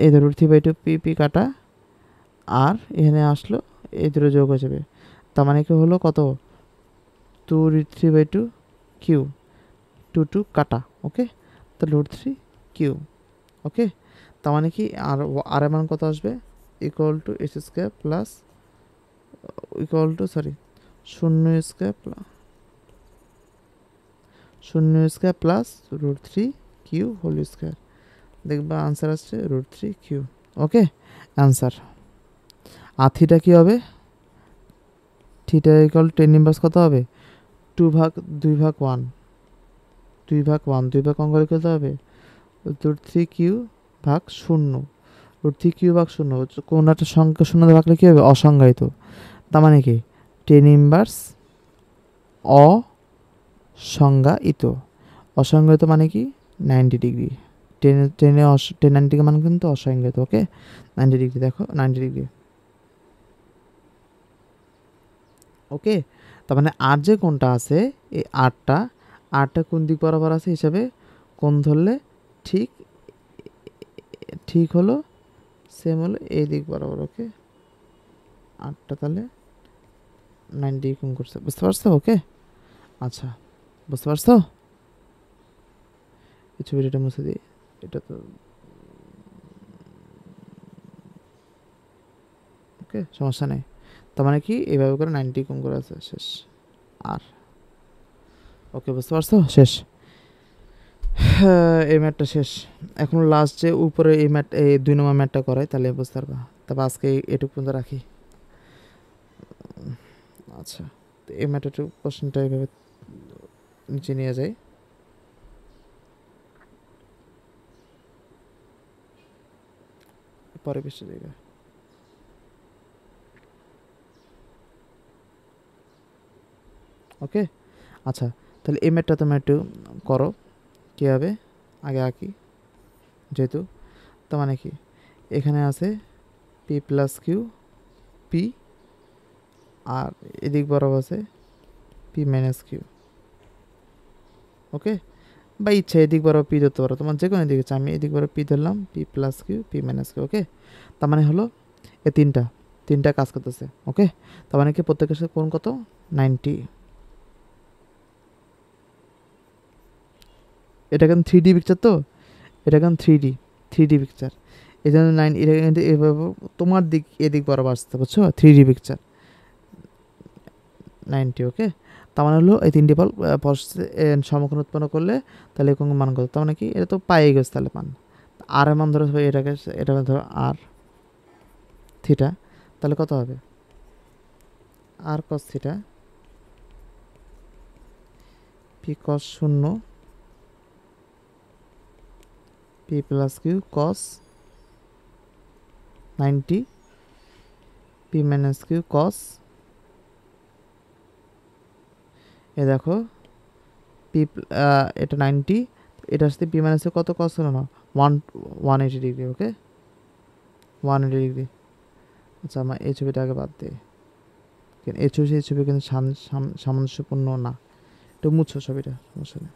এই ধরো √3/2 পি কাটা, আর এখানে আসলো এই দুটো যোগ হয়ে যাবে, তার মানে কি হলো কত? 2√3/2 কিউ, 2 কাটা, ওকে? তাহলে √3 কিউ, ওকে? তার মানে কি আর এর মান কত আসবে? Equal to s² plus equal to sorry 0² plus √3 Q whole square. দেখবা আনসার আসছে √3 কিউ, ওকে? অ্যান্সার। আর থিটা কী হবে? থিটা ইকুয়াল 10 ইনভার্স কত হবে? 2/1, 2/1 অঙ্ক লিখতে হবে √3 কিউ/0, √3 কিউ/0, কোন একটা সংখ্যা শূন্য ভাগলে কী হবে? অসংজ্ঞায়িত। তার মানে কি 10 ইনভার্স অসংজ্ঞায়িত। অসংজ্ঞায়িত মানে কি 90 ডিগ্রি। 10 90 মানে কিন্তু অসংজ্ঞায়িত, ওকে? 90 ডিগ্রি, দেখো 90 ডিগ্রি, ওকে? তার মানে আর যে কোনটা আছে, এই আটটা কোন দিক বরাবর আছে হিসাবে কোন ধরলে ঠিক ঠিক হলো সেম হলো এই দিক বরাবর, ওকে? আটটা তাহলে 90 কোণ করছে, বুঝতে পারছো? ওকে, আচ্ছা, বুঝতে পারছো? এই ছবিটা মুছে দিই, এটা তো ওকে, সমস্যা নেই। তার মানে কি এইভাবে করে 90 কোণ করে আছে, শেষ। আর ওকে, বুঝতে পারছো? শেষ। এই ম্যাটটা শেষ। এখন লাস্ট যে উপরে এই ম্যাট, এই 2 নম্বর ম্যাটটা করাই, তাহলে বুঝতে পারবা। তবে আজকে এটুকু পর্যন্ত রাখি। আচ্ছা। এই ম্যাটারটা কোশ্চেনটা এইভাবে নিচে নিয়ে যাই। পরে বেশি জায়গা ওকে। আচ্ছা তাহলে এই ম্যাটটা তোমরা একটু করো কী হবে, আগে আঁকি যেহেতু। তো মানে কি এখানে আছে পি প্লাস কিউ পি, আর এদিক বরাবর আছে পি মাইনাস কিউ। ওকে, বা ইচ্ছা এদিক বরাবর পি ধরতে পারো, তোমার যে কোনো দিকে ইচ্ছা। আমি এদিক বরাবর পি ধরলাম, P plus Q P minus Q. Okay, তার মানে হলো এই তিনটা কাজ করতেছে। ওকে, তার মানে কি প্রত্যেকের সাথে কোণ কত 90। এটা কেন 3D পিকচার, তো এটা কেন 3D পিকচার, এই জন্য 9 এটা কিন্তু এভাবে তোমার দিক এদিক বরাবর আসতে, বুঝছো? 3D picture 90। ওকে, তার মানে হলো এই তিনটি বল সমকোণ উৎপন্ন করলে তাহলে কোন মান কত, তার মানে কি এটা তো পাই গেছে তাহলে মান। আর এর মান ধরো এটাকে, এটা ধরো আর থিটা, তাহলে কত হবে আর cos theta P cos 0 P plus Q cos 90 P minus Q cos, এ দেখো পি এটা 90, এটার সাথে পি মাইনাসে কত কস হলো না 180 ডিগ্রি। ওকে, 180 ডিগ্রি। আচ্ছা আমার এই ছবিটা আগে বাদ দিই, এই ছবি কিন্তু সামঞ্জস্যপূর্ণ না, একটু মুছো ছবিটা, সমস্যা নেই।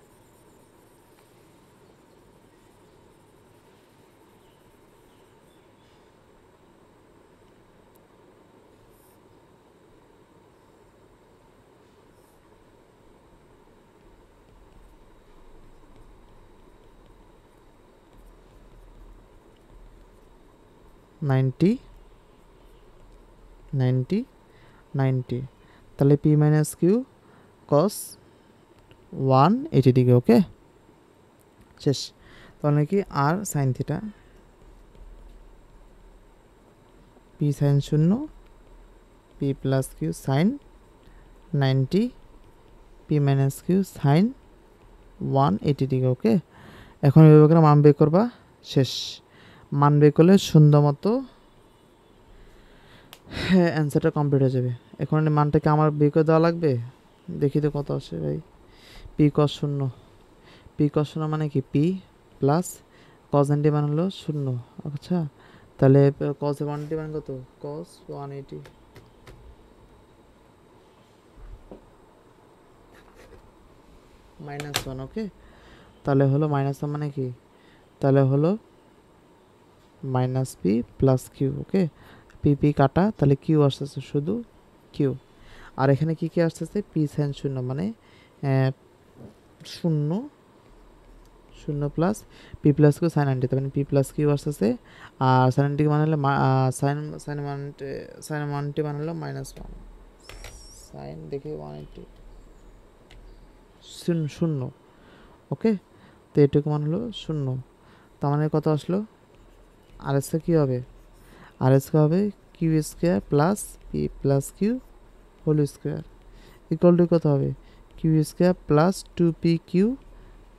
নাইনটি 90 তাহলে P minus Q cos 180 degree. Okay, শেষ। তাহলে কি আর sine theta P sine 0 P plus Q sine 90 P minus Q sine 180 degree. Okay, এখন বিভাগের মান বের করবা, শেষ। মান বের করলে সুন্দর মতো হ্যাঁ অ্যান্সারটা কমপ্লিট হয়ে যাবে। এখন এই মানটাকে আমার বের করে দেওয়া লাগবে, দেখি তো কত আসে ভাই। পি কস 0, পি কস 0 মানে কি পি প্লাস কস 90 মান হলো 0। আচ্ছা তাহলে কস 180 মান কত, কস 180 মাইনাস 1। ওকে, তাহলে হলো মাইনাস 1 মানে কি, তাহলে হলো মাইনাস পি প্লাস কিউ। ওকে, পি পি কাটা, তাহলে কিউ আসতেছে শুধু কিউ। আর এখানে কি কি আসতেছে পি সাইন 0 মানে 0 plus P plus Q sine 90, তার মানে পি প্লাস কিউ আসতেছে। আর সাইন 90 মানে হলো সাইন 180 মানে হলো মাইনাস 1, সাইন দেখি 180 0। ওকে, তো এটুকু মান হলো 0, তার মানে কত আসলো আর এসে কী হবে, আর এসকে হবে Q square plus P plus Q whole square equal to কত হবে কিউ স্কোয়ার প্লাস 2পি Q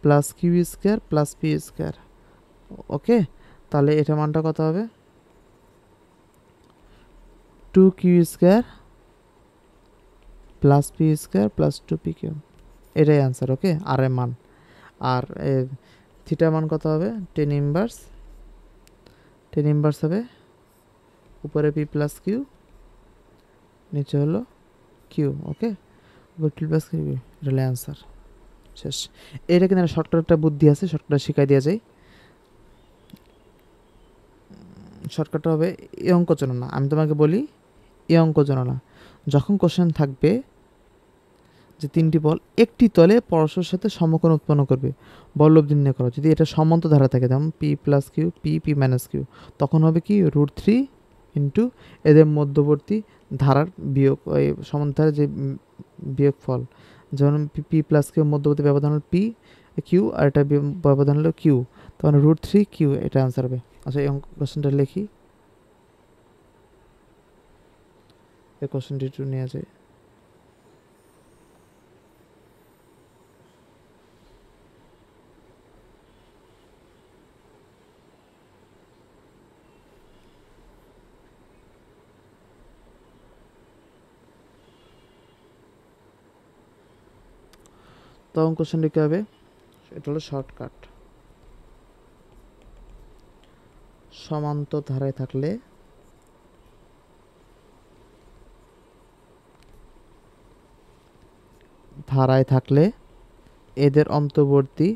plus Q square plus P square. Okay, তাহলে এটা মানটা কত হবে 2কিউ square plus P square plus 2পি কিউ, এটাই অ্যান্সার। ওকে, আর এর মান, আর থিটা মান কত হবে টেন ইনভার্স হবে উপরে পি প্লাস কিউ, নিচে হলো কিউ। ওকে, উপরে পি প্লাস কিউ, এটা হলো অ্যান্সার, শেষ। এটা কিন্তু শর্টকাট একটা বুদ্ধি আছে, শর্টকাট শিখাই দেওয়া যায়। শর্টকাটটা হবে এই অঙ্ক গণনা, আমি তোমাকে বলি এই অঙ্ক গণনা। যখন কোশ্চেন থাকবে যে তিনটি বল একটি তলে পরস্পরের সাথে সমকোণ উৎপন্ন করবে, বল লব্ধি নির্ণয় করো। যদি এটা সমান্তর ধারা থাকে যেমন P plus Q P minus Q, তখন হবে কি √3 ইন্টু এদের মধ্যবর্তী ধারার বিয়োগ, ওই সমান্তর ধারার যে বিয়োগ ফল। যেমন পি প্লাস কিউ মধ্যবর্তী ব্যবধান হল পি কিউ, আর এটা ব্যবধান হলো কিউ, তখন √3 কিউ, এটা আনসার হবে। আচ্ছা এই অঙ্ক কোশ্চেনটা লিখি, এই কোশ্চেনটি একটু নেওয়া যায়। তখন কোশ্চেন লিখতে হবে, এটা হলো শর্টকাট। সমান্তর ধারায় থাকলে এদের অন্তর্বর্তী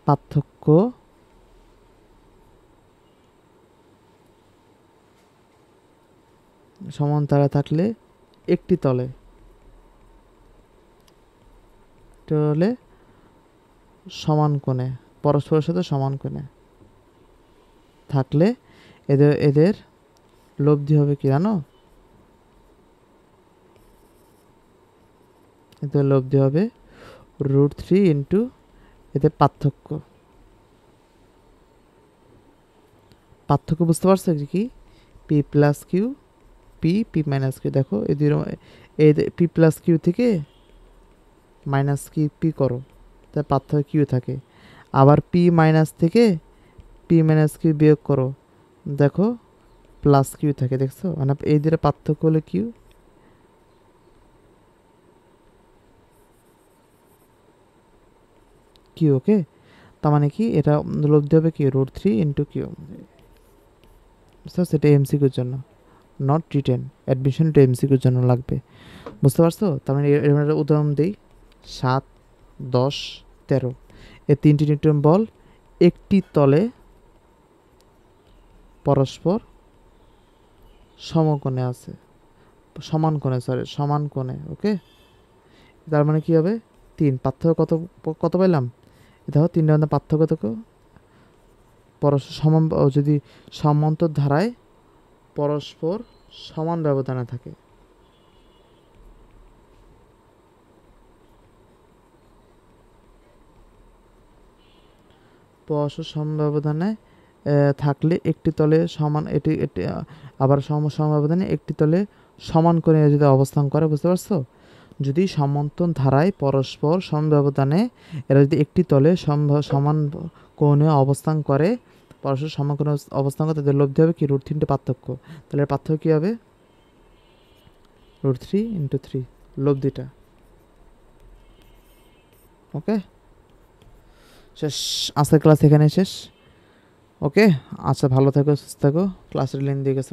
পার্থক্য সমান ধারায় থাকলে একটি তলে, এটা হলে সমান কোণে, পরস্পরের সাথে সমান কোণে থাকলে এদের লব্ধি হবে কি জানো? এদের লব্ধি হবে √3 ইন্টু এদের পার্থক্য। বুঝতে পারছো কি? P plus Q, P minus Q. দেখো পি প্লাস কিউ থেকে মাইনাস কি পি করো, তার পার্থক্য কিউ থাকে। আবার পি মাইনাস থেকে পি মাইনাস কিউ বিয়োগ করো, দেখো প্লাস কিউ থাকে। দেখছো, মানে এই দুটো পার্থক্য হলো কিউ। ওকে, তার মানে কি এটা লব্ধি হবে কি √3 ইন্টু কিউ। সেটা এমসিকিউর জন্য, নট রিটেন। অ্যাডমিশন টু এমসিকিউর জন্য লাগবে, বুঝতে পারছো? তার মানে এর একটা উদাহরণ দিই, 7, 10, 13 এই 3টি নিউটন বল একটি তলে পরস্পর সমকোণে আছে, সমান কোণে। ওকে, তার মানে কি হবে 3। পার্থক্য কত পেলাম? দেখো 3টার মধ্যে পার্থক্য কত? পরস্পর সমান, যদি সমান্তর ধারায় পরস্পর সমান ব্যবধানে থাকে, পরস্পর সমান ব্যবধানে থাকলে একটি তলে সমান, এটি আবার সমান ব্যবধানে একটি তলে সমান কোণে যদি অবস্থান করে, বুঝতে পারছো? যদি সমান্তর ধারায় পরস্পর সমান ব্যবধানে এরা যদি একটি তলে সমান কোণে অবস্থান করে, পরস্পর সমান কোণে অবস্থান করে, তাদের লব্ধি হবে কি √3 পার্থক্য। তাহলে পার্থক্য কি হবে? √3 ইন্টু 3 লব্ধিটা। ওকে, শেষ। আজকের ক্লাস এখানে শেষ। ওকে, আচ্ছা, ভালো থাকো, সুস্থ থাকো। ক্লাসের লিঙ্ক দিয়ে গেছে।